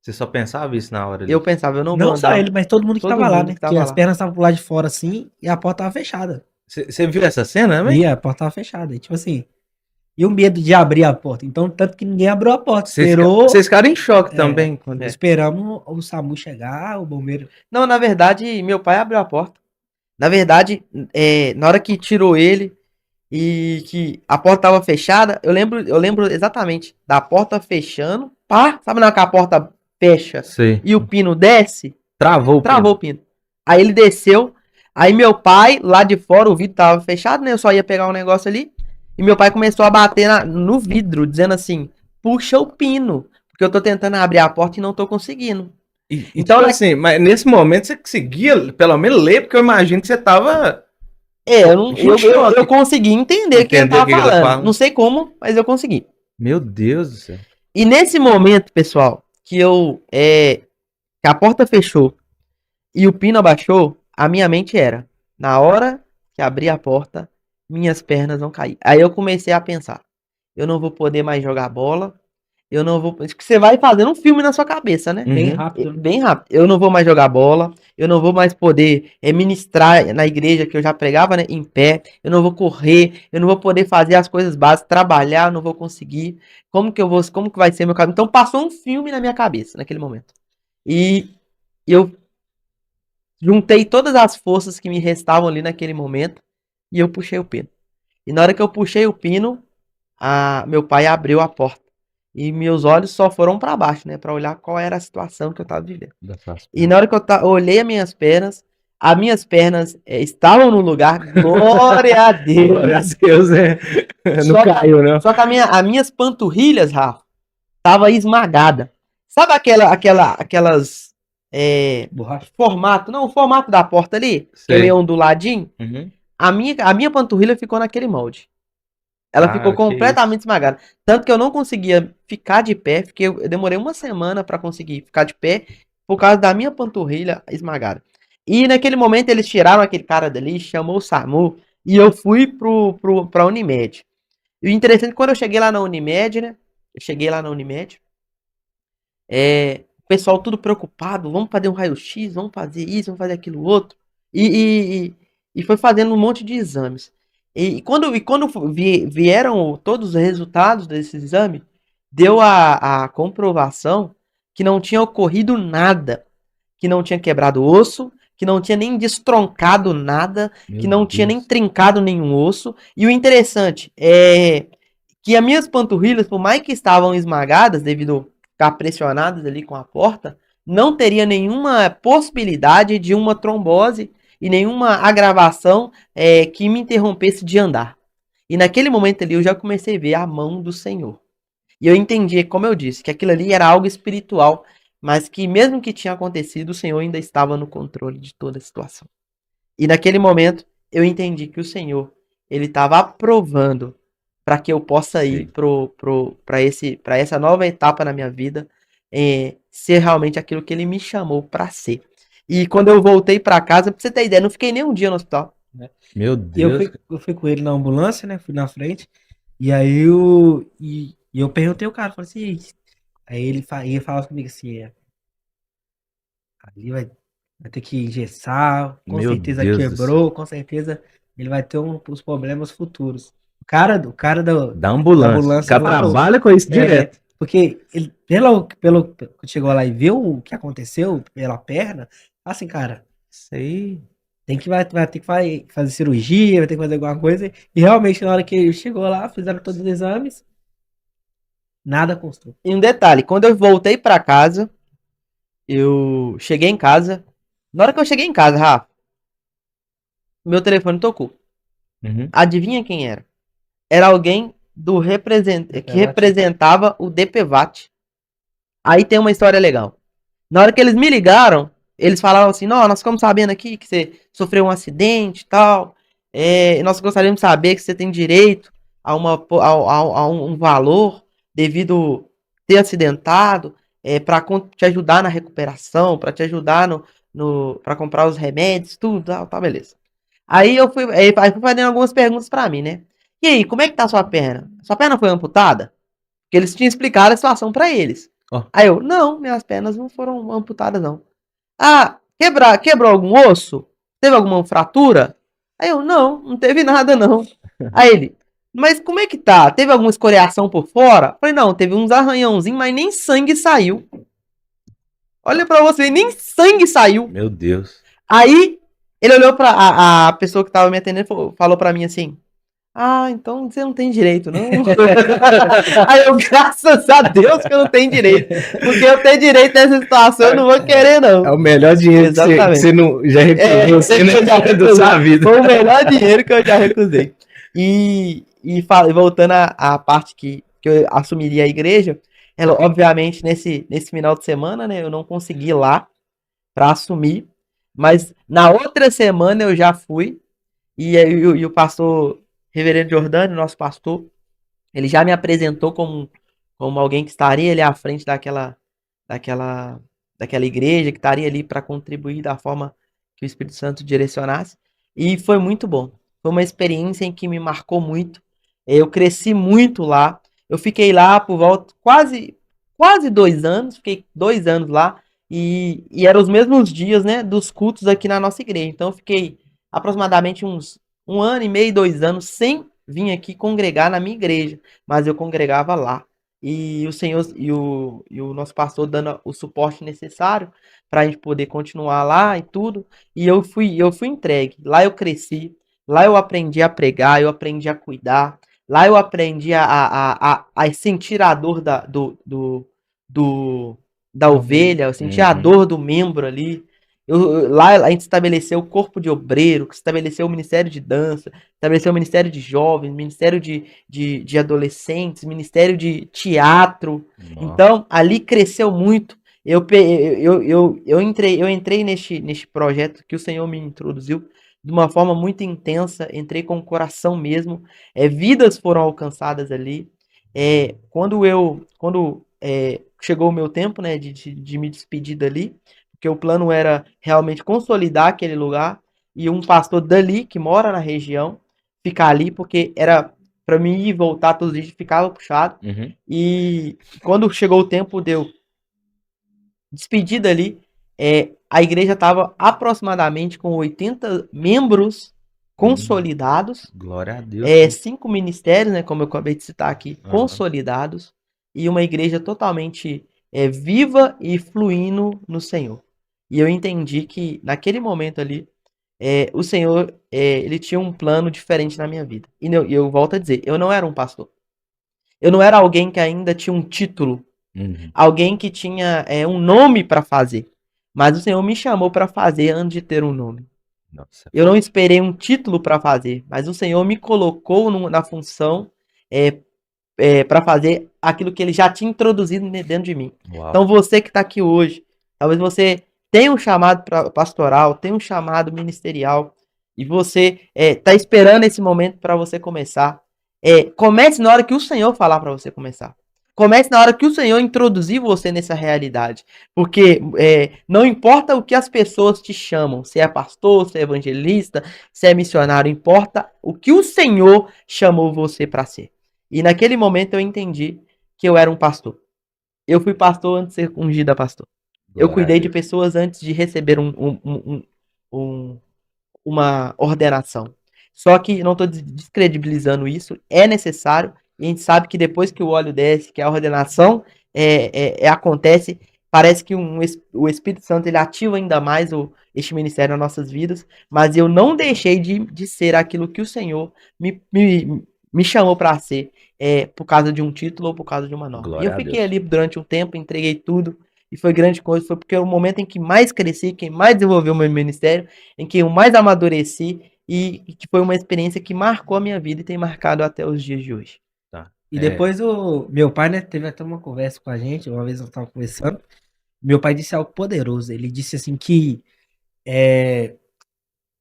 Você só pensava isso na hora ali? Eu pensava, eu não vou Não só andar. ele, mas todo mundo que Todo tava lá, mundo né? que Porque tava as lá. pernas estavam pro lado de fora assim e a porta tava fechada. Você viu essa cena, velho? E a porta tava fechada. E tipo assim, e o medo de abrir a porta. Então, tanto que ninguém abriu a porta. Esperou. Vocês ficaram em choque também. Quando... Esperamos o SAMU chegar, o bombeiro. Não, na verdade, meu pai abriu a porta. Na verdade, na hora que tirou ele e que a porta tava fechada, eu lembro exatamente da porta fechando, pá, sabe na hora que a porta fecha Sei. e o pino desce? Travou Travou o pino. Aí ele desceu, aí meu pai, lá de fora, o vidro tava fechado, né? Eu só ia pegar um negócio ali, e meu pai começou a bater no vidro, dizendo assim, puxa o pino, porque eu tô tentando abrir a porta e não tô conseguindo. Então, tipo assim, mas nesse momento você conseguia, pelo menos, ler, porque eu imagino que você tava... Eu consegui entender o que ele tava falando. Não sei como, mas eu consegui. Meu Deus do céu. E nesse momento, pessoal, que a porta fechou e o pino abaixou, a minha mente era, na hora que abrir a porta, minhas pernas vão cair. Aí eu comecei a pensar, eu não vou poder mais jogar bola, eu não vou... Você vai fazendo um filme na sua cabeça, né? Bem rápido. Bem rápido. Eu não vou mais jogar bola, eu não vou mais poder ministrar na igreja que eu já pregava, né, em pé, eu não vou correr, eu não vou poder fazer as coisas básicas, trabalhar, eu não vou conseguir. Como que vai ser meu caminho? Então passou um filme na minha cabeça naquele momento. E eu juntei todas as forças que me restavam ali naquele momento e eu puxei o pino. E na hora que eu puxei o pino, meu pai abriu a porta. E meus olhos só foram para baixo, né? Para olhar qual era a situação que eu tava vivendo. E na hora que eu olhei as minhas pernas estavam no lugar. Glória a Deus! Glória a Deus, né? Não caiu, não. Só que as minhas panturrilhas, Rafa, tava esmagada. Sabe aquelas formato? Não, o formato da porta ali, que é meio onduladinho. Uhum. A minha panturrilha ficou naquele molde. Ela ficou completamente esmagada. Tanto que eu não conseguia ficar de pé, porque eu demorei uma semana para conseguir ficar de pé por causa da minha panturrilha esmagada. E naquele momento eles tiraram aquele cara dali, chamou o SAMU e eu fui pra Unimed. E o interessante é que quando eu cheguei lá na Unimed, né? O pessoal tudo preocupado, vamos fazer um raio-x, vamos fazer isso, vamos fazer aquilo outro. E foi fazendo um monte de exames. E quando vieram todos os resultados desse exame, deu a comprovação que não tinha ocorrido nada. Que não tinha quebrado osso, que não tinha nem destroncado nada, que não tinha nem trincado nenhum osso. E o interessante é que as minhas panturrilhas, por mais que estavam esmagadas devido a ficar pressionadas ali com a porta, não teria nenhuma possibilidade de uma trombose e nenhuma agravação que me interrompesse de andar. E naquele momento ali eu já comecei a ver a mão do Senhor. E eu entendi, como eu disse, que aquilo ali era algo espiritual, mas que mesmo que tinha acontecido, o Senhor ainda estava no controle de toda a situação. E naquele momento eu entendi que o Senhor, ele estava aprovando para que eu possa ir para essa nova etapa na minha vida, ser realmente aquilo que ele me chamou para ser. E quando eu voltei para casa, pra você ter ideia, não fiquei nem um dia no hospital. Meu Deus. Eu fui com ele na ambulância, né? Fui na frente. E aí eu perguntei ao cara, falei assim, aí ele falava comigo assim, ali vai vai ter que engessar, com Meu certeza Deus do céu. quebrou, com certeza ele vai ter os problemas futuros. O cara Da da ambulância. O ambulância cara falou, trabalha com isso é, direto. porque ele, pelo chegou lá e viu o que aconteceu pela perna, assim, cara, Isso aí. tem que vai ter que fazer cirurgia, vai ter que fazer alguma coisa. E realmente, na hora que ele chegou lá, fizeram todos os exames, nada constou. E um detalhe, quando eu voltei pra casa, eu cheguei em casa. Na hora que eu cheguei em casa, Rafa, meu telefone tocou. Uhum. Adivinha quem era? Era alguém que representava o DPVAT. Aí tem uma história legal. Na hora que eles me ligaram, eles falaram assim: não, nós ficamos sabendo aqui que você sofreu um acidente e tal. Nós gostaríamos de saber que você tem direito a um valor devido ter acidentado, para te ajudar na recuperação, para te ajudar para comprar os remédios, tudo, tá, beleza. Aí eu fui fazendo algumas perguntas pra mim, né? E aí, como é que tá a sua perna? Sua perna foi amputada? Porque eles tinham explicado a situação pra eles. Ó. Aí eu, não, minhas pernas não foram amputadas, não. Ah, quebrou algum osso? Teve alguma fratura? Aí eu, não teve nada, não. Aí ele, mas como é que tá? Teve alguma escoriação por fora? Falei, não, teve uns arranhãozinhos, mas nem sangue saiu. Olha pra você, nem sangue saiu. Meu Deus. Aí ele olhou pra a pessoa que tava me atendendo e falou pra mim assim: ah, então você não tem direito, não? Aí eu, graças a Deus que eu não tenho direito. Porque eu ter direito nessa situação eu não vou querer, não. É o melhor dinheiro que Exatamente. você não, já recusou você, né, da sua vida. Foi o melhor dinheiro que eu já recusei. E voltando à parte que eu assumiria a igreja, ela, obviamente, nesse final de semana, né, eu não consegui ir lá para assumir, mas na outra semana eu já fui, e o pastor Reverendo Jordânio, nosso pastor, ele já me apresentou como alguém que estaria ali à frente daquela, daquela igreja, que estaria ali para contribuir da forma que o Espírito Santo direcionasse. E foi muito bom. Foi uma experiência em que me marcou muito. Eu cresci muito lá. Eu fiquei lá por volta quase 2 anos. Fiquei 2 anos lá. E eram os mesmos dias, né, dos cultos aqui na nossa igreja. Então eu fiquei aproximadamente uns 1 ano e meio, 2 anos sem vir aqui congregar na minha igreja. Mas eu congregava lá. E o Senhor e o nosso pastor dando o suporte necessário para a gente poder continuar lá e tudo. E eu fui entregue. Lá eu cresci, lá eu aprendi a pregar, eu aprendi a cuidar, lá eu aprendi a sentir a dor da ovelha, eu senti a dor do membro ali. Lá a gente estabeleceu o corpo de obreiro, estabeleceu o ministério de dança, estabeleceu o ministério de jovens, ministério de adolescentes, ministério de teatro. Nossa. Então, ali cresceu muito. Eu entrei neste projeto que o Senhor me introduziu de uma forma muito intensa, entrei com o coração mesmo. Vidas foram alcançadas ali. Quando chegou o meu tempo, né, de me despedir dali, porque o plano era realmente consolidar aquele lugar e um pastor dali, que mora na região, ficar ali, porque era para mim ir e voltar todos os dias, ficava puxado. Uhum. E quando chegou o tempo de eu despedir dali, a igreja estava aproximadamente com 80 membros consolidados, Glória a Deus. 5 ministérios, né, como eu acabei de citar aqui, Aham. consolidados, e uma igreja totalmente viva e fluindo no Senhor. E eu entendi que naquele momento ali, o Senhor, ele tinha um plano diferente na minha vida. E eu volto a dizer, eu não era um pastor. Eu não era alguém que ainda tinha um título, Uhum. alguém que tinha um nome para fazer. Mas o Senhor me chamou para fazer antes de ter um nome. Nossa. Eu não esperei um título para fazer, mas o Senhor me colocou na função para fazer aquilo que Ele já tinha introduzido dentro de mim. Uau. Então você que está aqui hoje, talvez você tenha um chamado pastoral, tenha um chamado ministerial, e você está esperando esse momento para você começar. Comece na hora que o Senhor falar para você começar. Comece na hora que o Senhor introduzir você nessa realidade. Porque não importa o que as pessoas te chamam, se é pastor, se é evangelista, se é missionário, importa o que o Senhor chamou você para ser. E naquele momento eu entendi que eu era um pastor. Eu fui pastor antes de ser ungido a pastor. Eu Glória a cuidei de Deus. pessoas antes de receber um- uma ordenação. Só que não estou descredibilizando isso, é necessário, e a gente sabe que depois que o óleo desce, que a ordenação acontece, parece que o Espírito Santo ele ativa ainda mais este ministério nas nossas vidas, mas eu não deixei de ser aquilo que o Senhor me chamou para ser, por causa de um título ou por causa de uma norma. E eu Glória a fiquei Deus. ali durante um tempo, entreguei tudo, e foi grande coisa, foi porque é o momento em que mais cresci, quem mais desenvolveu o meu ministério, em que eu mais amadureci e que foi uma experiência que marcou a minha vida e tem marcado até os dias de hoje. Tá. E depois o meu pai, né, teve até uma conversa com a gente, uma vez eu estava conversando, meu pai disse algo poderoso, ele disse assim que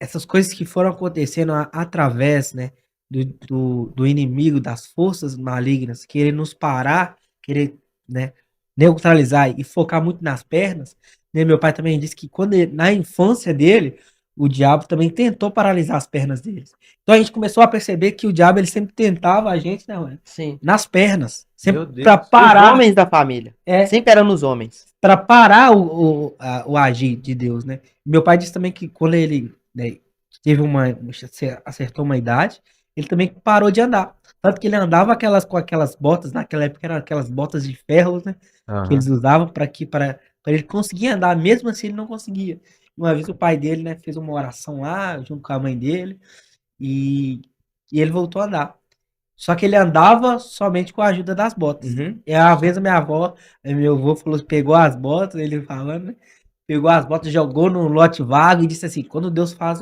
essas coisas que foram acontecendo através, né, do inimigo, das forças malignas, querer nos parar, querer, né, neutralizar e focar muito nas pernas, né, meu pai também disse que na infância dele, o diabo também tentou paralisar as pernas deles. Então a gente começou a perceber que o diabo ele sempre tentava a gente, né, mano, Sim. nas pernas, sempre Meu Deus. para Os parar, homens da família. Sempre eram nos homens. para parar o agir de Deus, né? Meu pai disse também que quando ele, né, teve acertou uma idade, ele também parou de andar. Tanto que ele andava com aquelas botas, naquela época eram aquelas botas de ferro, né? Que eles usavam para ele conseguir andar, mesmo assim ele não conseguia. Uma vez o pai dele, né, fez uma oração lá, junto com a mãe dele, e, e ele voltou a andar. Só que ele andava somente com a ajuda das botas. Uhum. E uma vez a minha avó, meu avô falou, pegou as botas, ele falando, né? Pegou as botas, jogou no lote vago e disse assim: quando Deus faz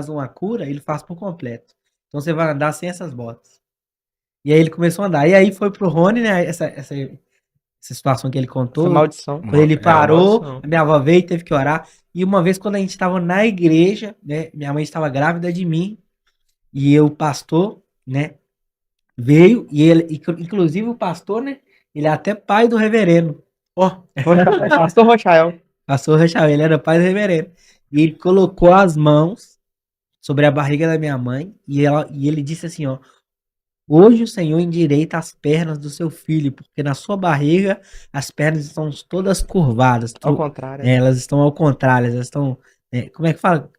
uma cura, ele faz por completo. Então você vai andar sem essas botas. E aí ele começou a andar. E aí foi pro Rony, né? Essa situação que ele Essa contou. maldição. Quando ele É uma parou, maldição. a minha avó veio e teve que orar. E uma vez, quando a gente estava na igreja, né? Minha mãe estava grávida de mim. E eu, pastor, né? Veio e ele, inclusive o pastor, né? Ele é até pai do reverendo. Ó, Pastor Rochael. pastor Rachel, ele era pai do reverendo. E ele colocou as mãos sobre a barriga da minha mãe e ele disse assim, ó: hoje o Senhor endireita as pernas do seu filho, porque na sua barriga as pernas estão todas curvadas. Ao contrário. Elas estão ao contrário, elas estão. Como é que fala?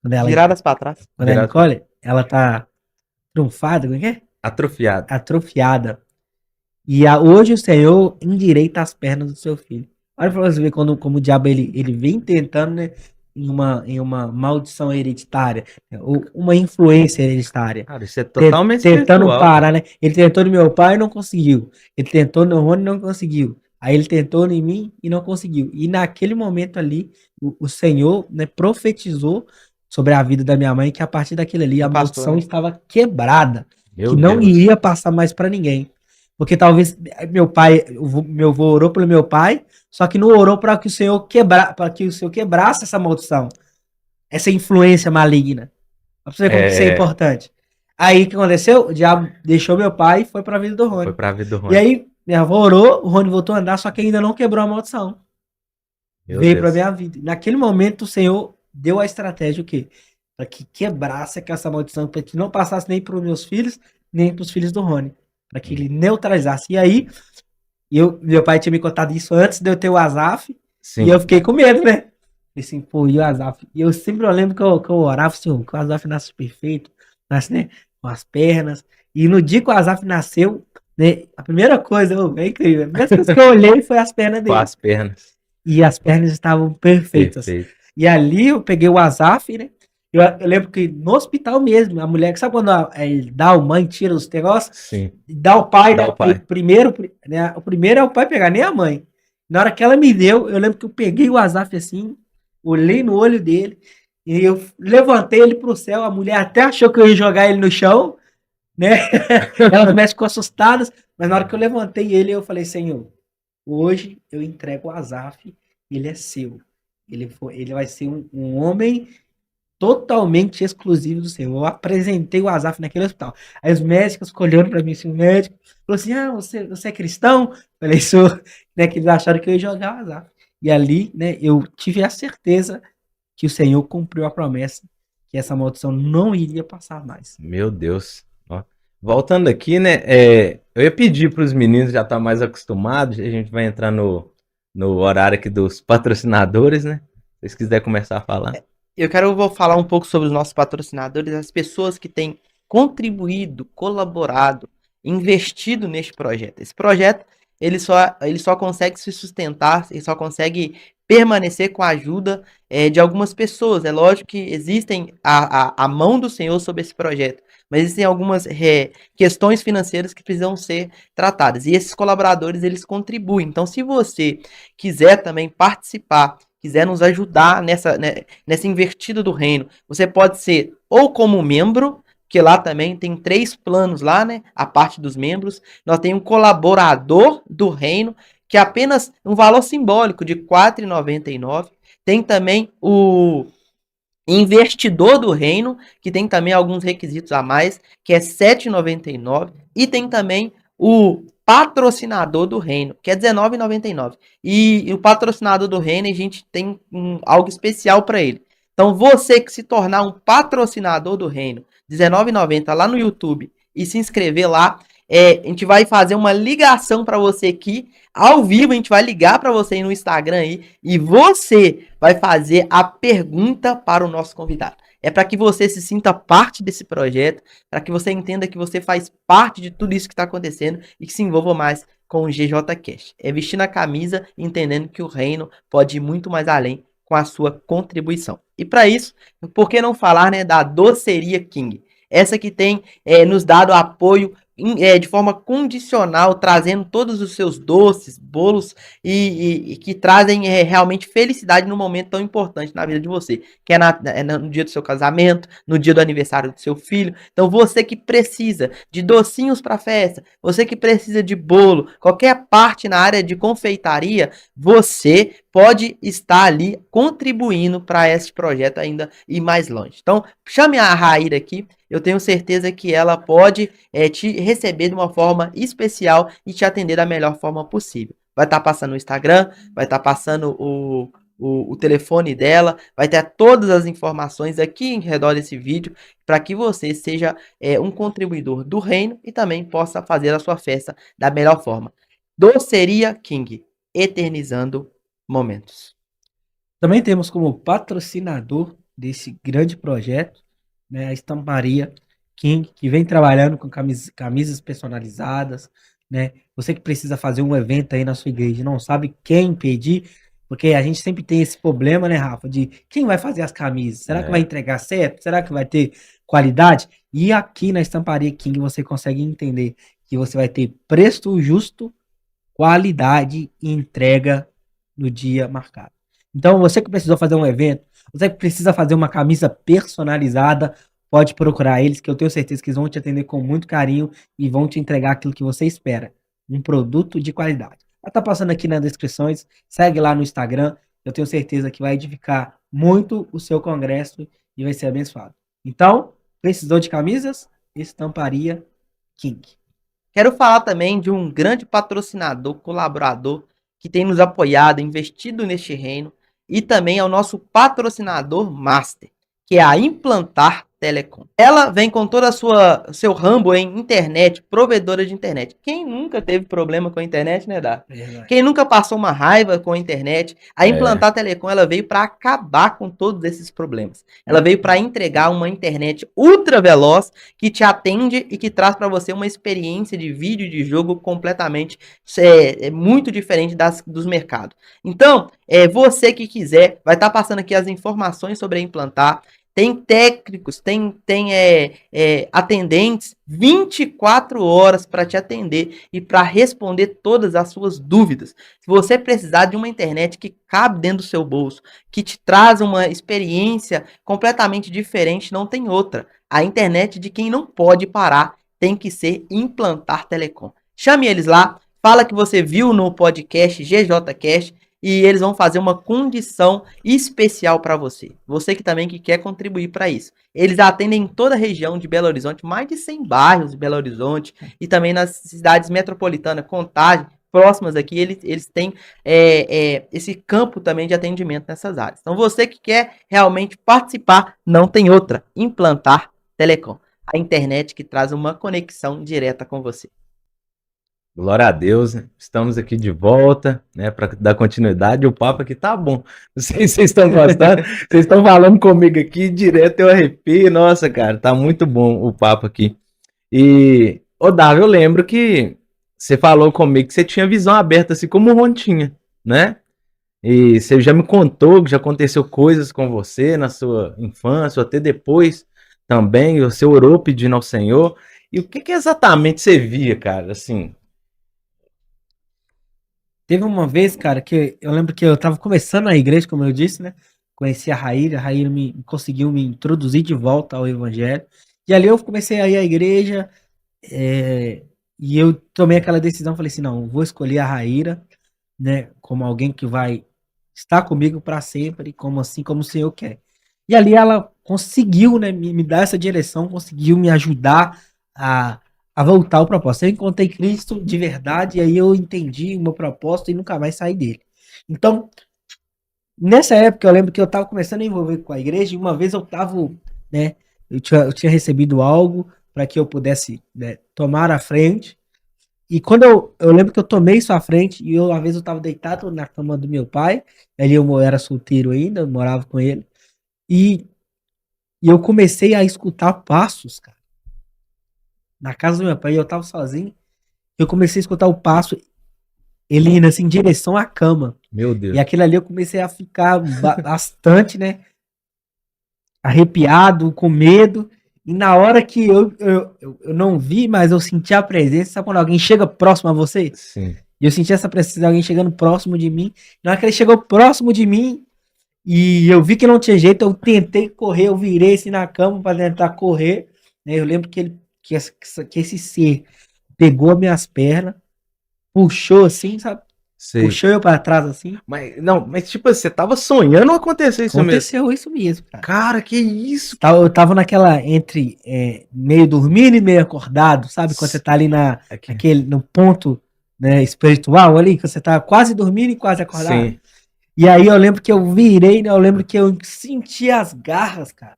Viradas para trás. Quando ela encolhe, ela tá trunfada, como é que é? Atrofiado. Atrofiada. E hoje o Senhor endireita as pernas do seu filho. Olha pra você ver como o diabo ele vem tentando, né, em uma maldição hereditária, ou uma influência hereditária. Cara, isso é totalmente Tentando espiritual. parar, né? Ele tentou no meu pai e não conseguiu. Ele tentou no Rony e não conseguiu. Aí ele tentou em mim e não conseguiu. E naquele momento ali, o Senhor, né, profetizou sobre a vida da minha mãe que a partir daquele ali a pastor, maldição né? estava quebrada, Meu que não Deus. iria passar mais para ninguém. Porque talvez meu avô orou pelo meu pai, só que não orou para que o Senhor quebrasse essa maldição, essa influência maligna. Pra você ver como que isso é importante. Aí o que aconteceu? O diabo deixou meu pai e foi pra vida do Rony. Foi pra vida do E Rony. aí minha avó orou, o Rony voltou a andar, só que ainda não quebrou a maldição. Meu Veio Deus. pra minha vida. Naquele momento o Senhor deu a estratégia o quê? Para que quebrasse essa maldição, para que não passasse nem para os meus filhos, nem para os filhos do Rony, para que ele neutralizasse. E aí, meu pai tinha me contado isso antes de eu ter o Azaf, Sim. e eu fiquei com medo, né? Falei assim, pô, e o Azaf? E eu sempre lembro que eu orava assim, que o Azaf nasce perfeito, nasce, né, com as pernas. E no dia que o Azaf nasceu, né, a primeira coisa, é incrível, a primeira coisa que eu olhei foi as pernas Com dele. as pernas. E as pernas estavam perfeitas. Perfeito. E ali eu peguei o Azaf, né? Eu lembro que no hospital mesmo, a mulher, sabe quando ele dá a mãe, tira os negócios? Sim. Dá o pai, Dá né? o pai. Primeiro, né? O primeiro é o pai pegar, nem a mãe. Na hora que ela me deu, eu lembro que eu peguei o Azaf assim, olhei no olho dele, e eu levantei ele pro céu. A mulher até achou que eu ia jogar ele no chão, né? Elas mexem ficou assustadas, mas na hora que eu levantei ele, eu falei, Senhor, hoje eu entrego o Azaf, ele é seu. Ele vai ser um homem totalmente exclusivo do Senhor. Eu apresentei o Azaf naquele hospital. Aí os médicos olhando para mim, assim, o médico falou assim: ah, você é cristão? Falei, sou, né? Que eles acharam que eu ia jogar o Azaf. E ali, né, eu tive a certeza que o Senhor cumpriu a promessa, que essa maldição não iria passar mais. Meu Deus. Ó. Voltando aqui, né? Eu ia pedir para os meninos já estar mais acostumados. A gente vai entrar no no horário aqui dos patrocinadores, né? Se vocês quiserem começar a falar. Vou falar um pouco sobre os nossos patrocinadores, as pessoas que têm contribuído, colaborado, investido neste projeto. Esse projeto, ele só consegue se sustentar, ele só consegue permanecer com a ajuda de algumas pessoas. É lógico que existem a mão do Senhor sobre esse projeto, mas existem algumas questões financeiras que precisam ser tratadas. E esses colaboradores, eles contribuem. Então, se você quiser também participar, quiser nos ajudar nessa invertida do reino, você pode ser ou como membro, que lá também tem 3 planos lá, né? A parte dos membros. Nós temos um colaborador do reino, que é apenas um valor simbólico de R$ 4,99. Tem também o investidor do reino, que tem também alguns requisitos a mais, que é R$ 7,99. E tem também o patrocinador do reino, que é R$ 19,99. E o patrocinador do reino, a gente tem algo especial para ele. Então, você que se tornar um patrocinador do reino, R$ 19,90 lá no YouTube, e se inscrever lá, a gente vai fazer uma ligação para você aqui, ao vivo, a gente vai ligar para você aí no Instagram aí, e você vai fazer a pergunta para o nosso convidado. É para que você se sinta parte desse projeto, para que você entenda que você faz parte de tudo isso que está acontecendo e que se envolva mais com o GJ Cash. É vestir a camisa, entendendo que o reino pode ir muito mais além com a sua contribuição. E para isso, por que não falar, né, da Doceria King? Essa que tem nos dado apoio de forma condicional, trazendo todos os seus doces, bolos e que trazem realmente felicidade num momento tão importante na vida de você, que é no dia do seu casamento, no dia do aniversário do seu filho. Então você que precisa de docinhos para festa, você que precisa de bolo, qualquer parte na área de confeitaria, você pode estar ali contribuindo para esse projeto ainda ir mais longe. Então chame a Raíra aqui. Eu tenho certeza que ela pode te receber de uma forma especial e te atender da melhor forma possível. Vai estar passando o Instagram, vai estar passando o telefone dela, vai ter todas as informações aqui em redor desse vídeo para que você seja um contribuidor do reino e também possa fazer a sua festa da melhor forma. Doceria King, eternizando momentos. Também temos como patrocinador desse grande projeto, né, a Estamparia King, que vem trabalhando com camisas personalizadas, né? Você que precisa fazer um evento aí na sua igreja e não sabe quem pedir, porque a gente sempre tem esse problema, né, Rafa, de quem vai fazer as camisas? Será que vai entregar certo? Será que vai ter qualidade? E aqui na Estamparia King você consegue entender que você vai ter preço justo, qualidade e entrega no dia marcado. Então, você que precisou fazer um evento, você que precisa fazer uma camisa personalizada, pode procurar eles, que eu tenho certeza que eles vão te atender com muito carinho e vão te entregar aquilo que você espera. Um produto de qualidade. Vai estar passando aqui nas descrições, segue lá no Instagram, eu tenho certeza que vai edificar muito o seu congresso e vai ser abençoado. Então, precisou de camisas? Estamparia King. Quero falar também de um grande patrocinador, colaborador, que tem nos apoiado, investido neste reino, e também é o nosso patrocinador master, que é a Implantar Telecom. Ela vem com toda a seu rambo em internet, provedora de internet. Quem nunca teve problema com a internet, né, Dá? Quem nunca passou uma raiva com a internet? A Implantar Telecom, ela veio para acabar com todos esses problemas. Ela veio para entregar uma internet ultra veloz que te atende e que traz para você uma experiência de vídeo e de jogo completamente muito diferente dos mercados. Então, você que quiser, vai estar passando aqui as informações sobre a Implantar. Tem técnicos, tem atendentes 24 horas para te atender e para responder todas as suas dúvidas. Se você precisar de uma internet que cabe dentro do seu bolso, que te traz uma experiência completamente diferente, não tem outra. A internet de quem não pode parar tem que ser Implantar Telecom. Chame eles lá, fala que você viu no podcast GJCast, e eles vão fazer uma condição especial para você. Você que também que quer contribuir para isso. Eles atendem em toda a região de Belo Horizonte, mais de 100 bairros de Belo Horizonte, e também nas cidades metropolitanas, Contagem, próximas aqui, eles têm esse campo também de atendimento nessas áreas. Então você que quer realmente participar, não tem outra. Implantar Telecom. A internet que traz uma conexão direta com você. Glória a Deus, né? Estamos aqui de volta, né, para dar continuidade. O papo aqui tá bom. Não sei se vocês estão gostando. Vocês estão falando comigo aqui direto, eu arrepio. Nossa, cara, tá muito bom o papo aqui. E, ô Davi, eu lembro que você falou comigo que você tinha visão aberta, assim como o Ron tinha, né? E você já me contou que já aconteceu coisas com você na sua infância, ou até depois também. Você orou pedindo ao Senhor. E o que que exatamente você via, cara? Assim, Teve uma vez, cara, que eu lembro que eu tava começando a igreja, como eu disse, né? Conheci a Raíra me conseguiu me introduzir de volta ao evangelho. E ali eu comecei a ir à igreja, e eu tomei aquela decisão, falei assim, não, eu vou escolher a Raíra, né, como alguém que vai estar comigo para sempre, como assim, como o Senhor quer. E ali ela conseguiu, né, me dar essa direção, conseguiu me ajudar a, a voltar ao propósito. Eu encontrei Cristo de verdade, e aí eu entendi o meu propósito e nunca mais saí dele. Então, nessa época, eu lembro que eu estava começando a envolver com a igreja, e uma vez eu estava, né, eu tinha recebido algo para que eu pudesse, né, tomar a frente, e quando eu lembro que eu tomei isso à frente, e uma vez eu tava deitado na cama do meu pai, ali eu era solteiro ainda, eu morava com ele, e, e eu comecei a escutar passos, cara, na casa do meu pai, eu tava sozinho, eu comecei a escutar o passo, ele indo assim, em direção à cama, meu e Deus. aquilo ali eu comecei a ficar bastante, né, arrepiado, com medo, e na hora que eu não vi, mas eu senti a presença, sabe quando alguém chega próximo a você? Sim. E eu senti essa presença de alguém chegando próximo de mim. Na hora que ele chegou próximo de mim e eu vi que não tinha jeito, eu tentei correr, eu virei assim na cama para tentar correr. Né? Eu lembro que esse ser pegou minhas pernas, puxou assim, sabe? Sei. Puxou eu para trás assim. Mas, não, mas tipo, você tava sonhando ou aconteceu isso mesmo? Aconteceu isso mesmo, cara. Cara, que isso? Eu tava naquela entre meio dormindo e meio acordado, sabe? Quando você tá ali Aqui. no ponto, né, espiritual ali, que você tá quase dormindo e quase acordado. Sim. E aí eu lembro que eu virei, né? Eu lembro que eu senti as garras, cara,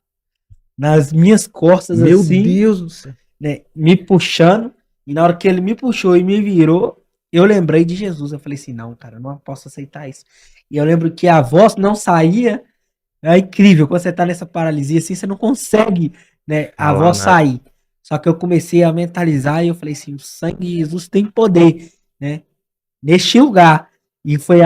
nas minhas costas Meu assim, Deus do céu. né? Me puxando. E na hora que ele me puxou e me virou, eu lembrei de Jesus. Eu falei assim, não, cara, eu não posso aceitar isso. E eu lembro que a voz não saía. É incrível, quando você tá nessa paralisia assim, você não consegue, né, a Falar voz nada. sair. Só que eu comecei a mentalizar e eu falei assim, o sangue de Jesus tem poder, né, neste lugar. E foi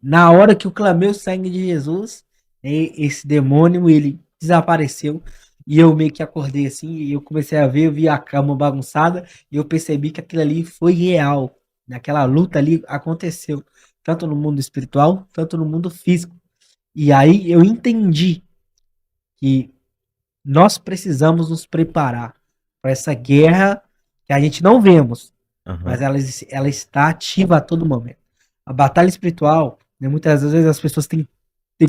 na hora que eu clamei o sangue de Jesus, né, esse demônio, ele desapareceu. E eu meio que acordei assim, e eu comecei a ver, eu vi a cama bagunçada, e eu percebi que aquilo ali foi real. Naquela luta ali aconteceu, tanto no mundo espiritual, tanto no mundo físico. E aí eu entendi que nós precisamos nos preparar para essa guerra que a gente não vemos, mas Aham. ela está ativa a todo momento. A batalha espiritual, né, muitas vezes as pessoas têm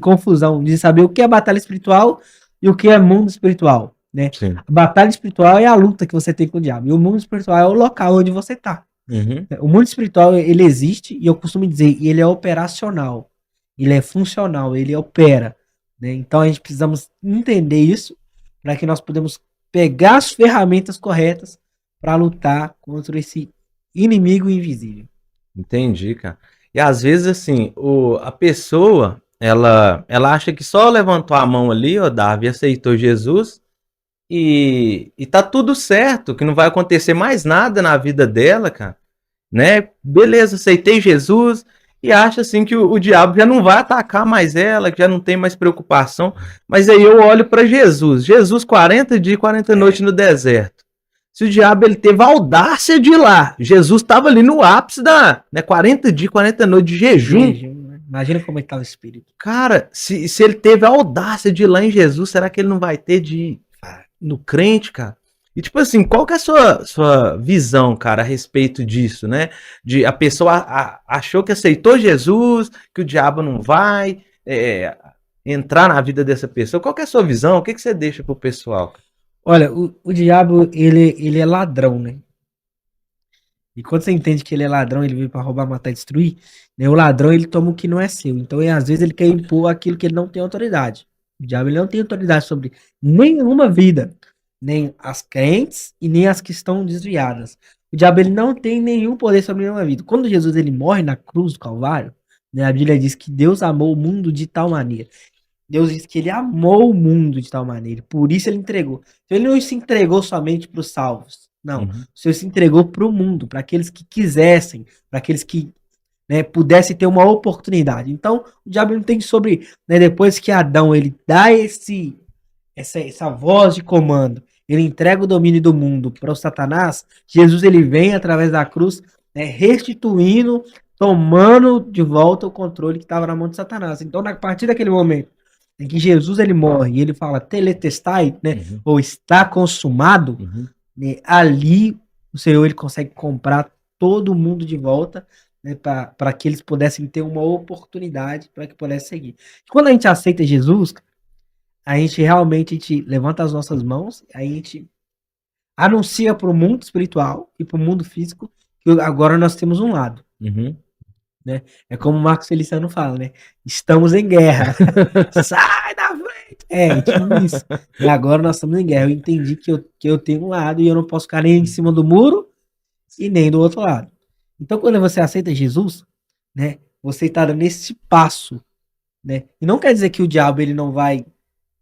confusão de saber o que é batalha espiritual e o que é mundo espiritual. Né? Sim. A batalha espiritual é a luta que você tem com o diabo, e o mundo espiritual é o local onde você está. Uhum. O mundo espiritual, ele existe, e eu costumo dizer, ele é operacional, ele é funcional, ele opera. Né? Então a gente precisamos entender isso para que nós podemos pegar as ferramentas corretas para lutar contra esse inimigo invisível. Entendi, cara. E às vezes, assim, a pessoa, ela acha que só levantou a mão ali, ó, Davi aceitou Jesus e tá tudo certo, que não vai acontecer mais nada na vida dela, cara, né? Beleza, aceitei Jesus e acha assim que o diabo já não vai atacar mais ela, que já não tem mais preocupação. Mas aí eu olho para Jesus, Jesus 40 dias, 40 noites no deserto. Se o diabo ele teve a audácia de ir lá, Jesus estava ali no ápice da, né, 40 dias, 40 noites de jejum. Né? Imagina como é que tá o espírito. Cara, se ele teve a audácia de ir lá em Jesus, será que ele não vai ter de ir no crente, cara? E tipo assim, qual que é a sua visão, cara, a respeito disso, né? De a pessoa achou que aceitou Jesus, que o diabo não vai entrar na vida dessa pessoa. Qual que é a sua visão? O que você deixa pro pessoal? Olha, o diabo, ele é ladrão, né? E quando você entende que ele é ladrão, ele veio para roubar, matar e destruir, né? O ladrão, ele toma o que não é seu. Então, às vezes, ele quer impor aquilo que ele não tem autoridade. O diabo, ele não tem autoridade sobre nenhuma vida, nem as crentes e nem as que estão desviadas. O diabo ele não tem nenhum poder sobre a minha vida. Quando Jesus ele morre na cruz do Calvário, né, a Bíblia diz que Deus amou o mundo de tal maneira. Deus diz que ele amou o mundo de tal maneira, por isso ele entregou. Então, ele não se entregou somente para os salvos, não. Uhum. O Senhor se entregou para o mundo, para aqueles que quisessem, para aqueles que, né, pudessem ter uma oportunidade. Então, o diabo não tem sobre, né, depois que Adão ele dá essa voz de comando, ele entrega o domínio do mundo para o Satanás, Jesus ele vem através da cruz, né, restituindo, tomando de volta o controle que estava na mão de Satanás. Então, a partir daquele momento em que Jesus ele morre e ele fala teletestai, né, Uhum. ou está consumado, Uhum. né, ali o Senhor ele consegue comprar todo mundo de volta, né, para que eles pudessem ter uma oportunidade para que pudessem seguir. Quando a gente aceita Jesus, a gente realmente levanta as nossas mãos, a gente anuncia para o mundo espiritual e para o mundo físico que agora nós temos um lado. Uhum. Né? É como o Marcos Feliciano fala, né? Estamos em guerra. Sai da frente! É, tipo isso. E agora nós estamos em guerra. Eu entendi que eu tenho um lado e eu não posso ficar nem em cima do muro e nem do outro lado. Então, quando você aceita Jesus, né? Você está dando esse passo, né? E não quer dizer que o diabo ele não vai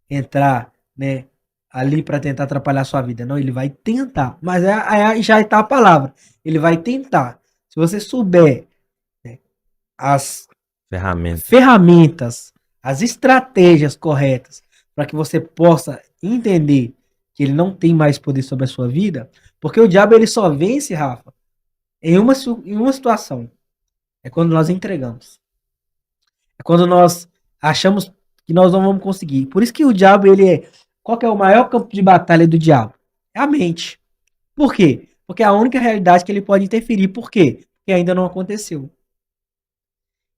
entrar, né, ali para tentar atrapalhar a sua vida. Não, ele vai tentar. Mas já está a palavra. Ele vai tentar. Se você souber, né, as Ferramenta. ferramentas, as estratégias corretas para que você possa entender que ele não tem mais poder sobre a sua vida, porque o diabo ele só vence, Rafa, em uma situação. É quando nós entregamos. É quando nós achamos que nós não vamos conseguir. Por isso que o diabo, ele é. Qual que é o maior campo de batalha do diabo? É a mente. Por quê? Porque é a única realidade que ele pode interferir. Por quê? Porque ainda não aconteceu.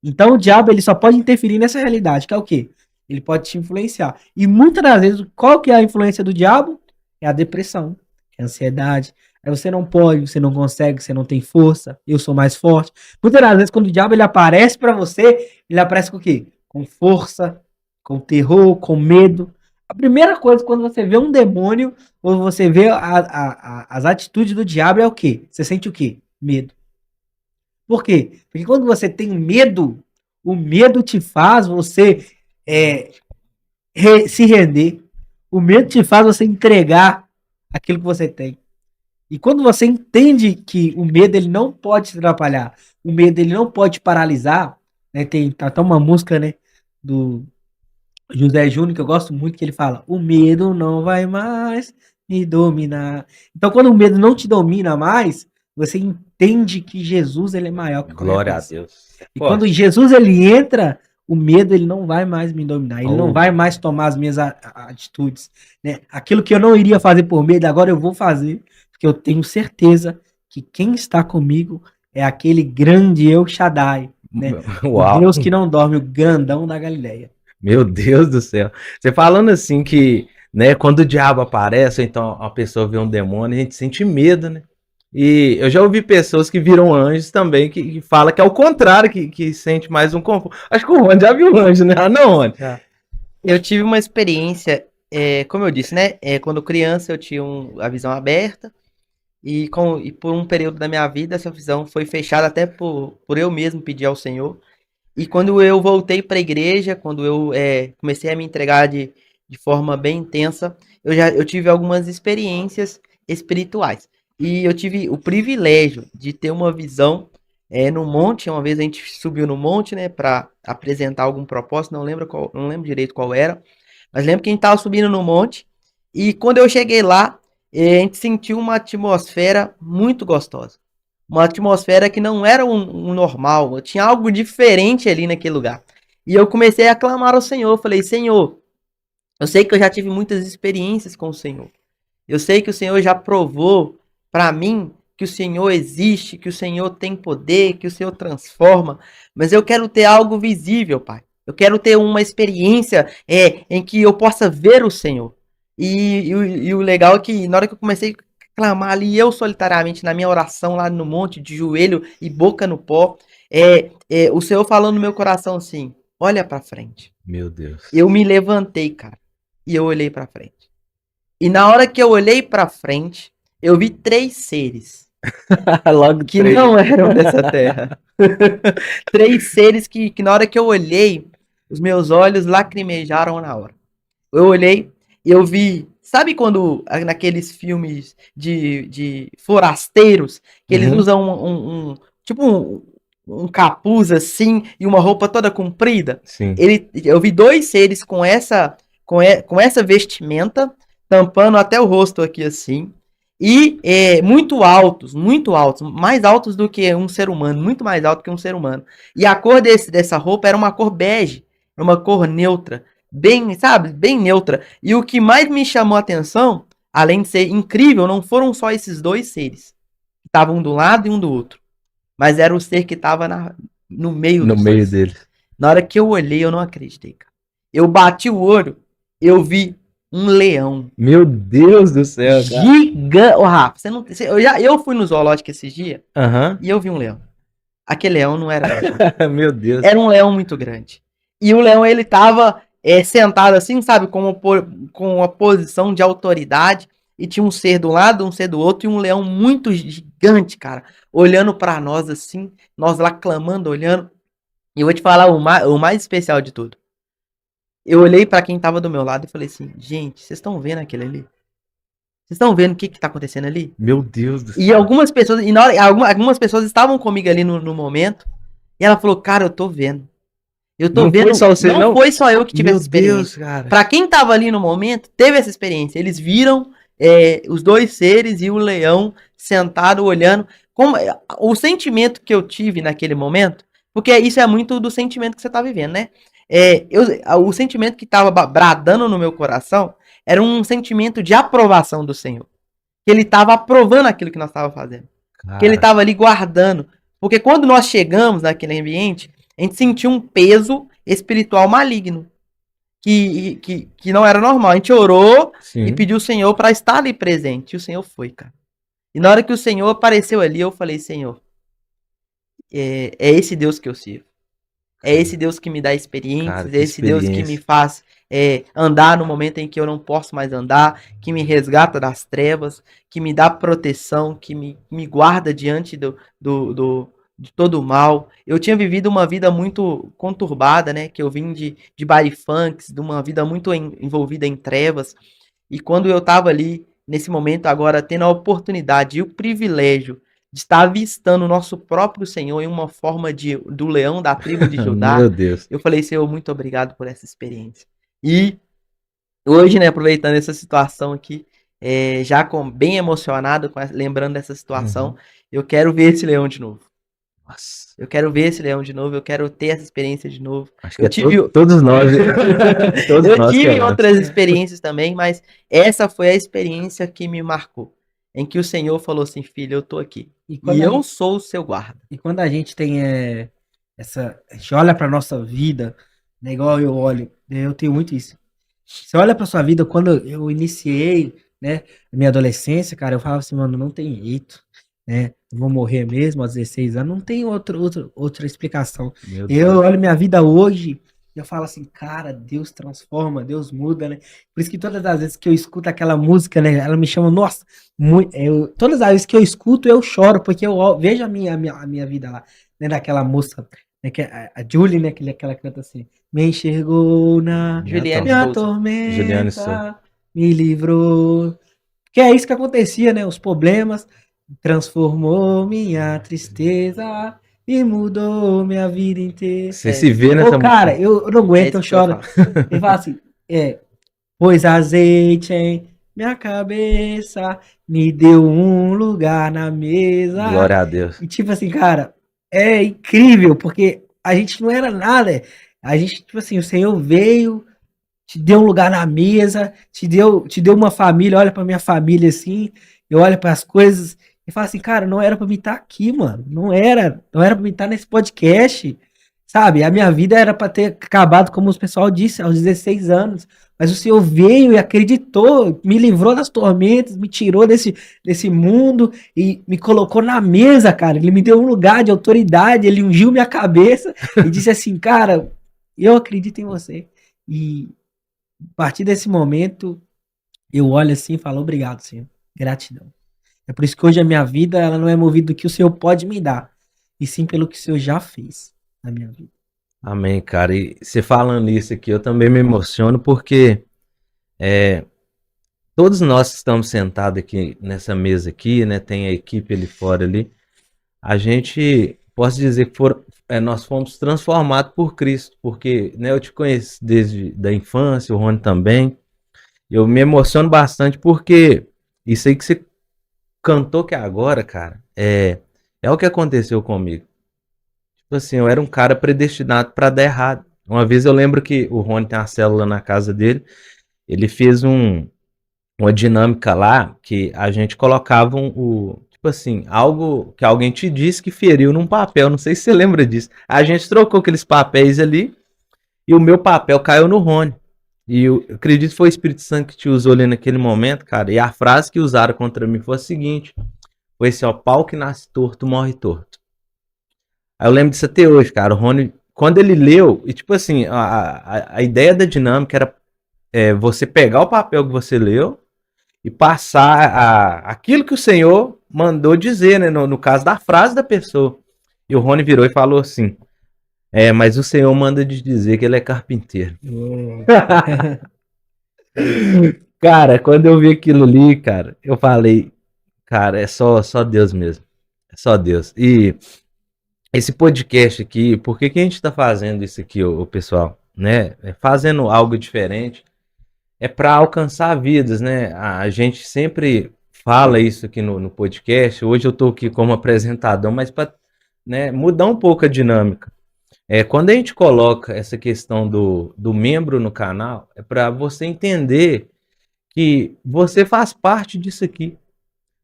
Então o diabo ele só pode interferir nessa realidade, que é o quê? Ele pode te influenciar. E muitas das vezes, qual que é a influência do diabo? É a depressão, é a ansiedade. Aí você não pode, você não consegue, você não tem força, eu sou mais forte. Muitas das vezes, quando o diabo ele aparece para você, ele aparece com o quê? Com força, com terror, com medo. A primeira coisa, quando você vê um demônio, ou você vê as atitudes do diabo, é o quê? Você sente o quê? Medo. Por quê? Porque quando você tem medo, o medo te faz você se render. O medo te faz você entregar aquilo que você tem. E quando você entende que o medo ele não pode te atrapalhar, o medo ele não pode te paralisar, né? Tem até uma música, né, do José Júnior que eu gosto muito que ele fala: "O medo não vai mais me dominar". Então, quando o medo não te domina mais, você entende que Jesus ele é maior que qualquer Glória a coisa. Deus. E quando Jesus ele entra, o medo ele não vai mais me dominar, ele não Oh. vai mais tomar as minhas atitudes, né? Aquilo que eu não iria fazer por medo, agora eu vou fazer, porque eu tenho certeza que quem está comigo é aquele grande El Shaddai, né? O Uau. Deus que não dorme, o grandão da Galileia. Meu Deus do céu. Você falando assim que, né, quando o diabo aparece, ou então a pessoa vê um demônio, a gente sente medo, né? E eu já ouvi pessoas que viram anjos também, que fala que é o contrário, que sente mais um conforto. Acho que o Rony já viu um anjo, né? Ah, não, Rony. Eu tive uma experiência, como eu disse, né? Quando criança eu tinha a visão aberta e por um período da minha vida essa visão foi fechada até por eu mesmo pedir ao Senhor. E quando eu voltei para a igreja, quando eu comecei a me entregar de forma bem intensa, eu tive algumas experiências espirituais. E eu tive o privilégio de ter uma visão no monte. Uma vez a gente subiu no monte, né, para apresentar algum propósito, não lembro direito qual era, mas lembro que a gente estava subindo no monte e quando eu cheguei lá, a gente sentiu uma atmosfera muito gostosa. Uma atmosfera que não era um normal, tinha algo diferente ali naquele lugar. E eu comecei a clamar ao Senhor, falei: Senhor, eu sei que eu já tive muitas experiências com o Senhor. Eu sei que o Senhor já provou para mim que o Senhor existe, que o Senhor tem poder, que o Senhor transforma, mas eu quero ter algo visível, Pai. Eu quero ter uma experiência em que eu possa ver o Senhor. E o legal é que na hora que eu comecei a clamar ali, eu solitariamente, na minha oração lá no monte, de joelho e boca no pó, o Senhor falando no meu coração assim: olha para frente. Meu Deus. Eu me levantei, cara, e eu olhei para frente. E na hora que eu olhei para frente, eu vi 3 seres. Logo que três. não eram dessa terra. 3 seres que na hora que eu olhei, os meus olhos lacrimejaram na hora. Eu olhei e eu vi. Sabe quando naqueles filmes de forasteiros que eles Uhum. usam tipo um capuz assim e uma roupa toda comprida? Sim. Eu vi 2 seres com essa vestimenta, tampando até o rosto aqui assim. E muito altos, mais altos do que um ser humano, muito mais alto que um ser humano. E a cor dessa roupa era uma cor bege, uma cor neutra, bem, sabe, bem neutra. E o que mais me chamou a atenção, além de ser incrível, não foram só esses 2 seres, que estavam um do lado e um do outro, mas era o ser que estava no meio No dos meio 2. deles. Na hora que eu olhei, eu não acreditei, cara. Eu bati o olho, eu vi um leão Meu Deus do céu, cara. gigante. Ô, Rafa, você não, eu fui no zoológico esses dias Aham. e eu vi um leão. Aquele leão não era pequeno. Meu Deus. Era um leão muito grande. E o leão, ele tava sentado assim, sabe, com uma posição de autoridade. E tinha um ser do lado, um ser do outro, e um leão muito gigante, cara, olhando pra nós assim, nós lá clamando, olhando. E eu vou te falar o mais especial de tudo. Eu olhei pra quem tava do meu lado e falei assim, gente, vocês estão vendo aquele ali? Vocês estão vendo o que tá acontecendo ali? Meu Deus do E céu. algumas pessoas, e na hora, algumas pessoas estavam comigo ali no momento, e ela falou, cara, eu tô vendo. Eu tô Não foi vendo, só você, não não? foi só eu que tive Meu essa Deus, experiência. cara. Pra quem tava ali no momento, teve essa experiência. Eles viram os 2 seres e o leão sentado olhando. O sentimento que eu tive naquele momento, porque isso é muito do sentimento que você tá vivendo, né? O sentimento que tava bradando no meu coração era um sentimento de aprovação do Senhor. Que ele tava aprovando aquilo que nós estávamos fazendo. Que ele Cara, estava ali guardando. Porque quando nós chegamos naquele ambiente, a gente sentiu um peso espiritual maligno. Que não era normal. A gente orou e sim. pediu o Senhor para estar ali presente. E o Senhor foi, cara. E na hora que o Senhor apareceu ali, eu falei, Senhor, é esse Deus que eu sirvo. É esse Deus que me dá Cara, experiências, é que esse Deus que me experiência. faz andar no momento em que eu não posso mais andar, que me resgata das trevas, que me dá proteção, que me guarda diante de todo o mal. Eu tinha vivido uma vida muito conturbada, né? Que eu vim de body funks, de uma vida muito envolvida em trevas. E quando eu estava ali, nesse momento agora, tendo a oportunidade e o privilégio de estar avistando o nosso próprio Senhor em uma forma do leão da tribo de Judá, Meu Deus. eu falei, Senhor, muito obrigado por essa experiência. E hoje, né, aproveitando essa situação aqui, bem emocionado, lembrando dessa situação, Uhum. eu quero ver esse leão de novo. Nossa. Eu quero ver esse leão de novo, eu quero ter essa experiência de novo. Acho que Eu é tive, todos nós. Todos eu nós tive queremos. outras experiências também, mas essa foi a experiência que me marcou. Em que o Senhor falou assim, filho, eu tô aqui. E E eu sou o seu guarda. E quando a gente tem a gente olha para nossa vida, né, igual eu olho, eu tenho muito isso. Você olha para sua vida, quando eu iniciei, né, a minha adolescência, cara, eu falava assim, mano, não tem jeito, né? Eu vou morrer mesmo aos 16 anos, não tem outra explicação. Meu Eu Deus. olho minha vida hoje, e eu falo assim, cara, Deus transforma, Deus muda, né? Por isso que todas as vezes que eu escuto aquela música, né, ela me chama, nossa, todas as vezes que eu escuto, eu choro, porque eu vejo a minha vida lá, né, daquela moça, né, que é a Julie, né, que ela canta assim, me enxergou na Juliane minha Souza. Juliane Sou. tormenta, me livrou. Que é isso que acontecia, né, os problemas, transformou minha tristeza e mudou minha vida inteira. Você se vê Ô, nessa cara, música. eu não É aguento, isso eu que eu choro. falo. Ele fala assim, pôs azeite em minha cabeça, me deu um lugar na mesa. Glória a Deus. E tipo assim, cara, é incrível, porque a gente não era nada. A gente, tipo assim, o Senhor veio, te deu um lugar na mesa, te deu uma família, olha pra minha família assim, eu olho para as coisas e falo assim, cara, não era pra mim estar aqui, mano. Não era pra mim estar nesse podcast. Sabe? A minha vida era para ter acabado, como o pessoal disse, aos 16 anos. Mas o Senhor veio e acreditou, me livrou das tormentas, me tirou desse mundo e me colocou na mesa, cara. Ele me deu um lugar de autoridade, ele ungiu minha cabeça e disse assim, cara, eu acredito em você. E a partir desse momento, eu olho assim e falo, obrigado, Senhor. Gratidão. É por isso que hoje a minha vida, ela não é movida do que o Senhor pode me dar, e sim pelo que o Senhor já fez na minha vida. Amém, cara. E você falando isso aqui, eu também me emociono porque todos nós que estamos sentados aqui nessa mesa aqui, né? Tem a equipe ali fora ali. A gente, posso dizer que nós fomos transformados por Cristo, porque, né, eu te conheço desde da infância, o Rony também. Eu me emociono bastante porque isso aí que você cantou que agora, cara, é o que aconteceu comigo. Tipo assim, eu era um cara predestinado para dar errado. Uma vez eu lembro que o Rony tem uma célula na casa dele, ele fez uma dinâmica lá que a gente colocava tipo assim, algo que alguém te disse que feriu num papel, não sei se você lembra disso. A gente trocou aqueles papéis ali e o meu papel caiu no Rony. E eu acredito que foi o Espírito Santo que te usou ali naquele momento, cara. E a frase que usaram contra mim foi a seguinte: foi assim, ó, pau que nasce torto, morre torto. Aí eu lembro disso até hoje, cara. O Rony, quando ele leu, e tipo assim, a ideia da dinâmica era você pegar o papel que você leu e passar aquilo que o Senhor mandou dizer, né? No caso da frase da pessoa. E o Rony virou e falou assim: mas o Senhor manda de dizer que ele é carpinteiro. Cara, quando eu vi aquilo ali, cara, eu falei, cara, é só Deus mesmo. É só Deus. E esse podcast aqui, por que que a gente tá fazendo isso aqui, o pessoal? Né? Fazendo algo diferente. É para alcançar vidas, né? A gente sempre fala isso aqui no podcast. Hoje eu estou aqui como apresentador, mas para, né, mudar um pouco a dinâmica. Quando a gente coloca essa questão do membro no canal, é para você entender que você faz parte disso aqui.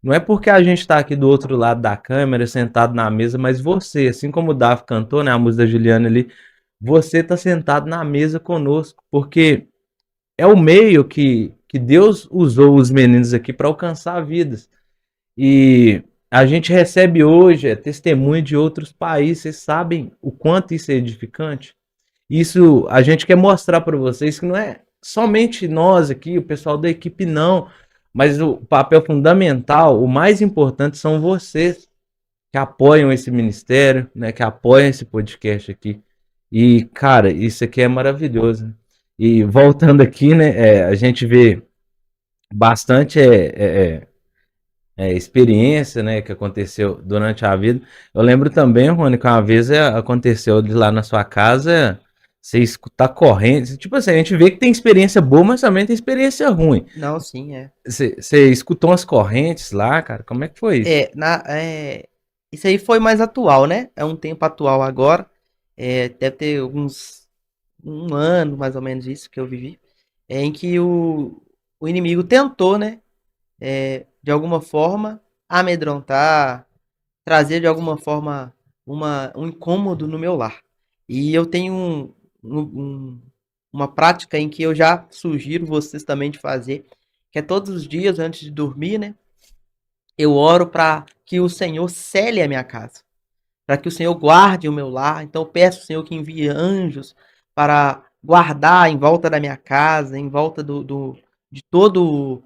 Não é porque a gente está aqui do outro lado da câmera, sentado na mesa, mas você, assim como o Davi cantou, né, a música da Juliana ali, você está sentado na mesa conosco, porque é o meio que Deus usou os meninos aqui para alcançar vidas. E a gente recebe hoje testemunho de outros países. Vocês sabem o quanto isso é edificante? Isso a gente quer mostrar para vocês que não é somente nós aqui, o pessoal da equipe, não. Mas o papel fundamental, o mais importante, são vocês que apoiam esse ministério, né, que apoiam esse podcast aqui. E, cara, isso aqui é maravilhoso. E voltando aqui, né, a gente vê bastante experiência, né, que aconteceu durante a vida. Eu lembro também, Rony, que uma vez aconteceu de lá na sua casa, você escutar corrente. Tipo assim, a gente vê que tem experiência boa, mas também tem experiência ruim. Não, sim, é. Você escutou umas correntes lá, cara? Como é que foi isso? Isso aí foi mais atual, né? É um tempo atual agora. Deve ter um ano, mais ou menos, isso que eu vivi. Em que o inimigo tentou, né? De alguma forma, amedrontar, trazer de alguma forma um incômodo no meu lar. E eu tenho uma prática em que eu já sugiro vocês também de fazer, que é todos os dias antes de dormir, né? Eu oro para que o Senhor cele a minha casa, para que o Senhor guarde o meu lar. Então eu peço ao Senhor que envie anjos para guardar em volta da minha casa, em volta de todo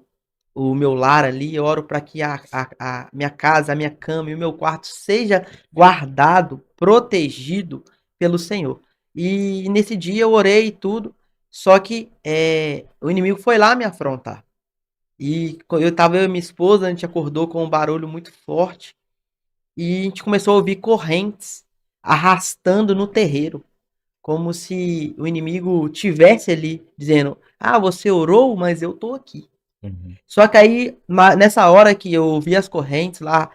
o meu lar ali. Eu oro para que a minha casa, a minha cama e o meu quarto seja guardado, protegido pelo Senhor. E nesse dia eu orei e tudo, só que o inimigo foi lá me afrontar. E eu e minha esposa, a gente acordou com um barulho muito forte e a gente começou a ouvir correntes arrastando no terreiro, como se o inimigo tivesse ali dizendo: ah, você orou, mas eu tô aqui. Uhum. Só que aí, nessa hora que eu ouvi as correntes lá,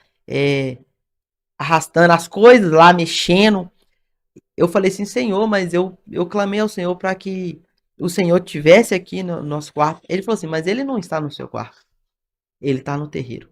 arrastando as coisas lá, mexendo, eu falei assim: Senhor, mas eu clamei ao Senhor para que o Senhor tivesse aqui no nosso quarto. Ele falou assim: mas ele não está no seu quarto, ele está no terreiro,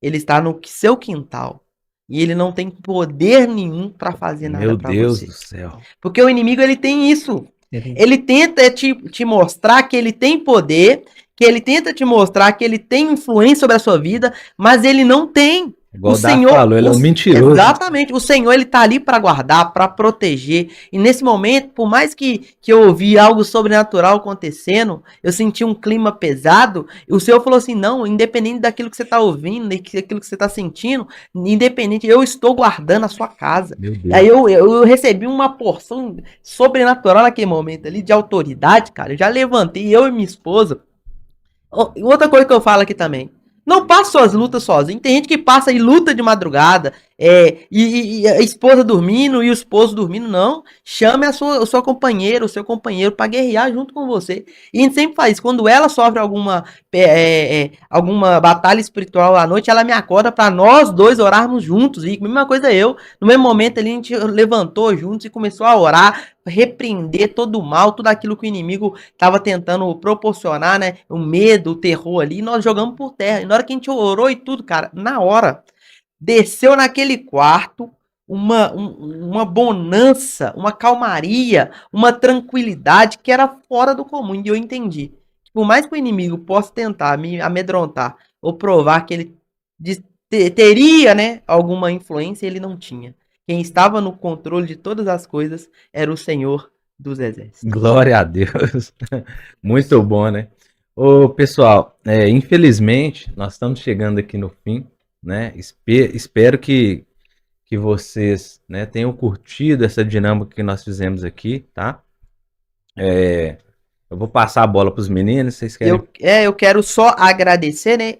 ele está no seu quintal. E ele não tem poder nenhum para fazer nada para você. Meu Deus do céu. Porque o inimigo, ele tem isso. Ele tenta te mostrar que ele tem poder, que ele tenta te mostrar que ele tem influência sobre a sua vida, mas ele não tem. Igual O o Dá Senhor, falou, ele é um mentiroso. exatamente, o Senhor ele tá ali para guardar, para proteger. E nesse momento, por mais que eu ouvi algo sobrenatural acontecendo, eu senti um clima pesado, e o Senhor falou assim: "Não, independente daquilo que você tá ouvindo, daquilo que você tá sentindo, independente, eu estou guardando a sua casa". Meu E aí Deus. eu recebi uma porção sobrenatural naquele momento ali de autoridade, cara. Eu já levantei, eu e minha esposa. Outra coisa que eu falo aqui também. Não passa suas lutas sozinho. Tem gente que passa e luta de madrugada. E a esposa dormindo e o esposo dormindo. Não. Chame a sua companheira, o seu companheiro para guerrear junto com você. E a gente sempre faz isso. Quando ela sofre alguma batalha espiritual à noite, ela me acorda para nós dois orarmos juntos. E mesma coisa eu. No mesmo momento ali, a gente levantou juntos e começou a orar, repreender todo o mal, tudo aquilo que o inimigo estava tentando proporcionar, né? O medo, o terror ali, e nós jogamos por terra. E na hora que a gente orou e tudo, cara, na hora, desceu naquele quarto uma bonança, uma calmaria, uma tranquilidade que era fora do comum. E eu entendi. Por mais que o inimigo possa tentar me amedrontar ou provar que ele teria, né, alguma influência, ele não tinha. Quem estava no controle de todas as coisas era o Senhor dos Exércitos. Glória a Deus. Muito bom, né? Ô, pessoal, infelizmente, nós estamos chegando aqui no fim, né? Espero que vocês, né, tenham curtido essa dinâmica que nós fizemos aqui, tá? Eu vou passar a bola para os meninos, vocês querem? Eu quero só agradecer, né,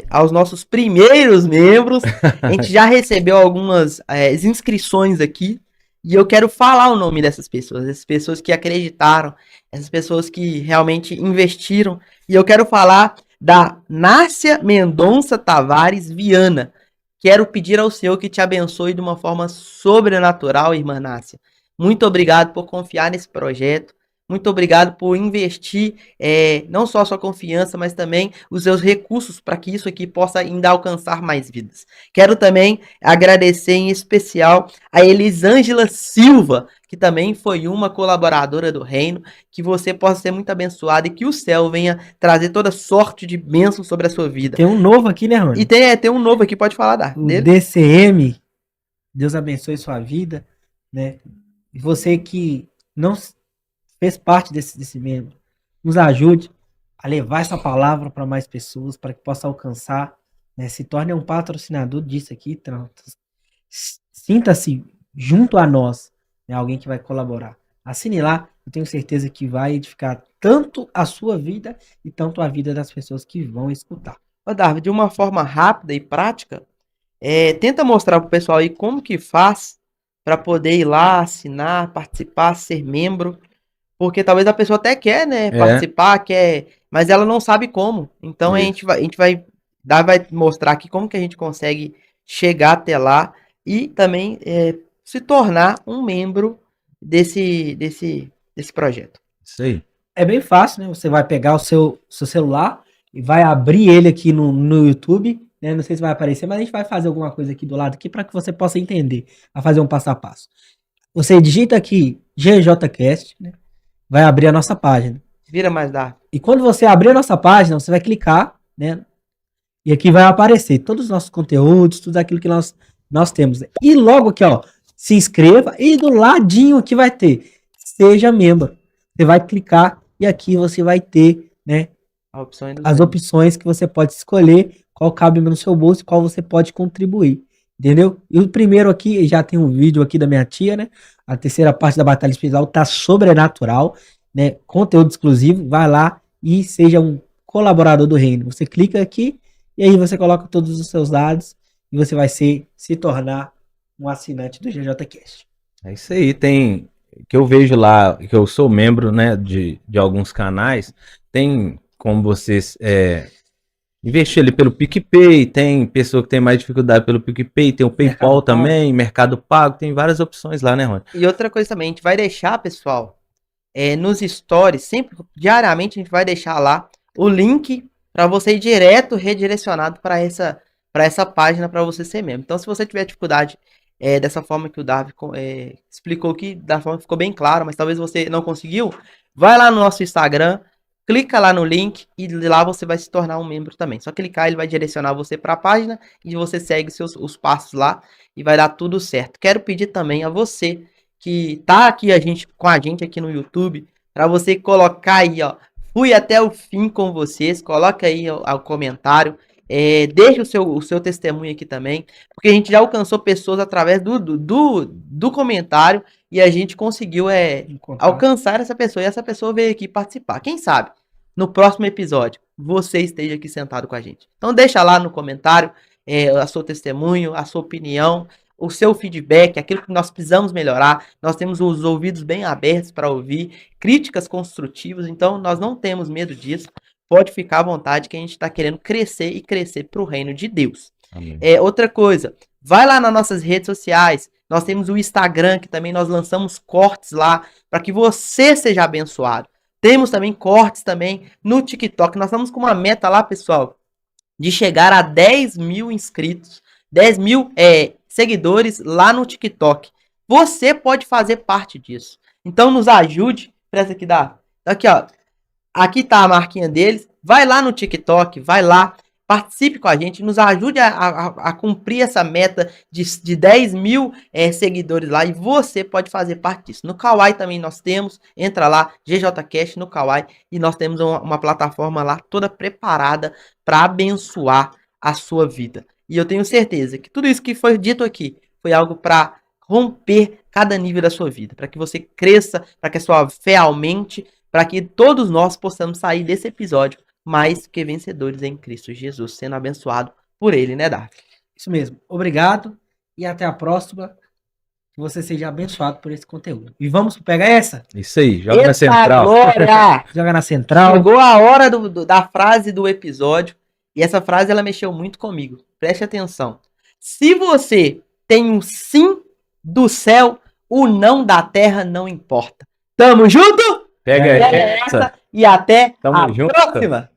aos nossos primeiros membros. A gente já recebeu algumas inscrições aqui. E eu quero falar o nome dessas pessoas. Essas pessoas que acreditaram. Essas pessoas que realmente investiram. E eu quero falar da Nárcia Mendonça Tavares Viana. Quero pedir ao Senhor que te abençoe de uma forma sobrenatural, irmã Nárcia. Muito obrigado por confiar nesse projeto. Muito obrigado por investir não só a sua confiança, mas também os seus recursos para que isso aqui possa ainda alcançar mais vidas. Quero também agradecer em especial a Elisângela Silva, que também foi uma colaboradora do reino, que você possa ser muito abençoado e que o céu venha trazer toda sorte de bênçãos sobre a sua vida. Tem um novo aqui, né, Rony? E tem um novo aqui, pode falar O dele? DCM, Deus abençoe sua vida, né? E você que não fez parte desse membro, nos ajude a levar essa palavra para mais pessoas, para que possa alcançar, né? Se torne um patrocinador disso aqui, sinta-se junto a nós, né? Alguém que vai colaborar. Assine lá, eu tenho certeza que vai edificar tanto a sua vida e tanto a vida das pessoas que vão escutar. Ô, Darwin, de uma forma rápida e prática, tenta mostrar pro pessoal aí como que faz para poder ir lá, assinar, participar, ser membro. Porque talvez a pessoa até quer, né, participar, quer, mas ela não sabe como. Então a gente vai mostrar aqui como que a gente consegue chegar até lá e também se tornar um membro desse projeto. Isso aí. É bem fácil, né? Você vai pegar o seu celular e vai abrir ele aqui no YouTube, né? Não sei se vai aparecer, mas a gente vai fazer alguma coisa aqui do lado aqui para que você possa entender, a fazer um passo a passo. Você digita aqui GJCast, né? Vai abrir a nossa página. Vira mais dar. E quando você abrir a nossa página, você vai clicar, né? E aqui vai aparecer todos os nossos conteúdos, tudo aquilo que nós temos. E logo aqui, ó, se inscreva e do ladinho aqui vai ter seja membro. Você vai clicar e aqui você vai ter, né, as opções que você pode escolher, qual cabe no seu bolso e qual você pode contribuir. Entendeu? E o primeiro aqui, já tem um vídeo aqui da minha tia, né? A terceira parte da Batalha Espiritual tá sobrenatural, né? Conteúdo exclusivo. Vai lá e seja um colaborador do reino. Você clica aqui e aí você coloca todos os seus dados e você vai se tornar um assinante do GJCast. É isso aí, tem que eu vejo lá, que eu sou membro, né, de alguns canais, tem como vocês investir ali pelo PicPay, tem pessoa que tem mais dificuldade pelo PicPay, tem o PayPal também, Mercado Pago, tem várias opções lá, né, Rony? E outra coisa também, a gente vai deixar, pessoal, nos stories, sempre, diariamente, a gente vai deixar lá o link para você ir direto, redirecionado para essa página para você ser membro. Então, se você tiver dificuldade dessa forma que o Davi explicou aqui, da forma que ficou bem claro, mas talvez você não conseguiu, vai lá no nosso Instagram, clica lá no link e lá você vai se tornar um membro também. Só clicar, ele vai direcionar você para a página e você segue os passos lá e vai dar tudo certo. Quero pedir também a você que tá aqui com a gente aqui no YouTube, para você colocar aí, ó, fui até o fim com vocês, coloca aí o comentário, deixe o seu testemunho aqui também, porque a gente já alcançou pessoas através do comentário e a gente conseguiu alcançar essa pessoa e essa pessoa veio aqui participar. Quem sabe no próximo episódio você esteja aqui sentado com a gente. Então deixa lá no comentário a seu testemunho, a sua opinião, o seu feedback, aquilo que nós precisamos melhorar. Nós temos os ouvidos bem abertos para ouvir críticas construtivas, então nós não temos medo disso. Pode ficar à vontade que a gente está querendo crescer e crescer para o reino de Deus. Outra coisa, vai lá nas nossas redes sociais. Nós temos o Instagram, que também nós lançamos cortes lá para que você seja abençoado. Temos também cortes também no TikTok. Nós estamos com uma meta lá, pessoal, de chegar a 10 mil inscritos, 10 mil seguidores lá no TikTok. Você pode fazer parte disso. Então nos ajude. Presta aqui, aqui, ó. Aqui tá a marquinha deles. Vai lá no TikTok, vai lá, participe com a gente, nos ajude a cumprir essa meta de 10 mil seguidores lá e você pode fazer parte disso. No Kawai também nós temos, entra lá, GJCast no Kawai e nós temos uma plataforma lá toda preparada para abençoar a sua vida. E eu tenho certeza que tudo isso que foi dito aqui foi algo para romper cada nível da sua vida, para que você cresça, para que a sua fé aumente, para que todos nós possamos sair desse episódio mais que vencedores em Cristo Jesus, sendo abençoado por ele, né, Davi? Isso mesmo. Obrigado e até a próxima. Que você seja abençoado por esse conteúdo. E vamos pegar essa? Isso aí, joga na central. Glória! Joga na central. Chegou a hora da frase do episódio e essa frase ela mexeu muito comigo. Preste atenção. Se você tem um sim do céu, o não da terra não importa. Tamo junto? Pega essa. E até Tamo a junto. próxima.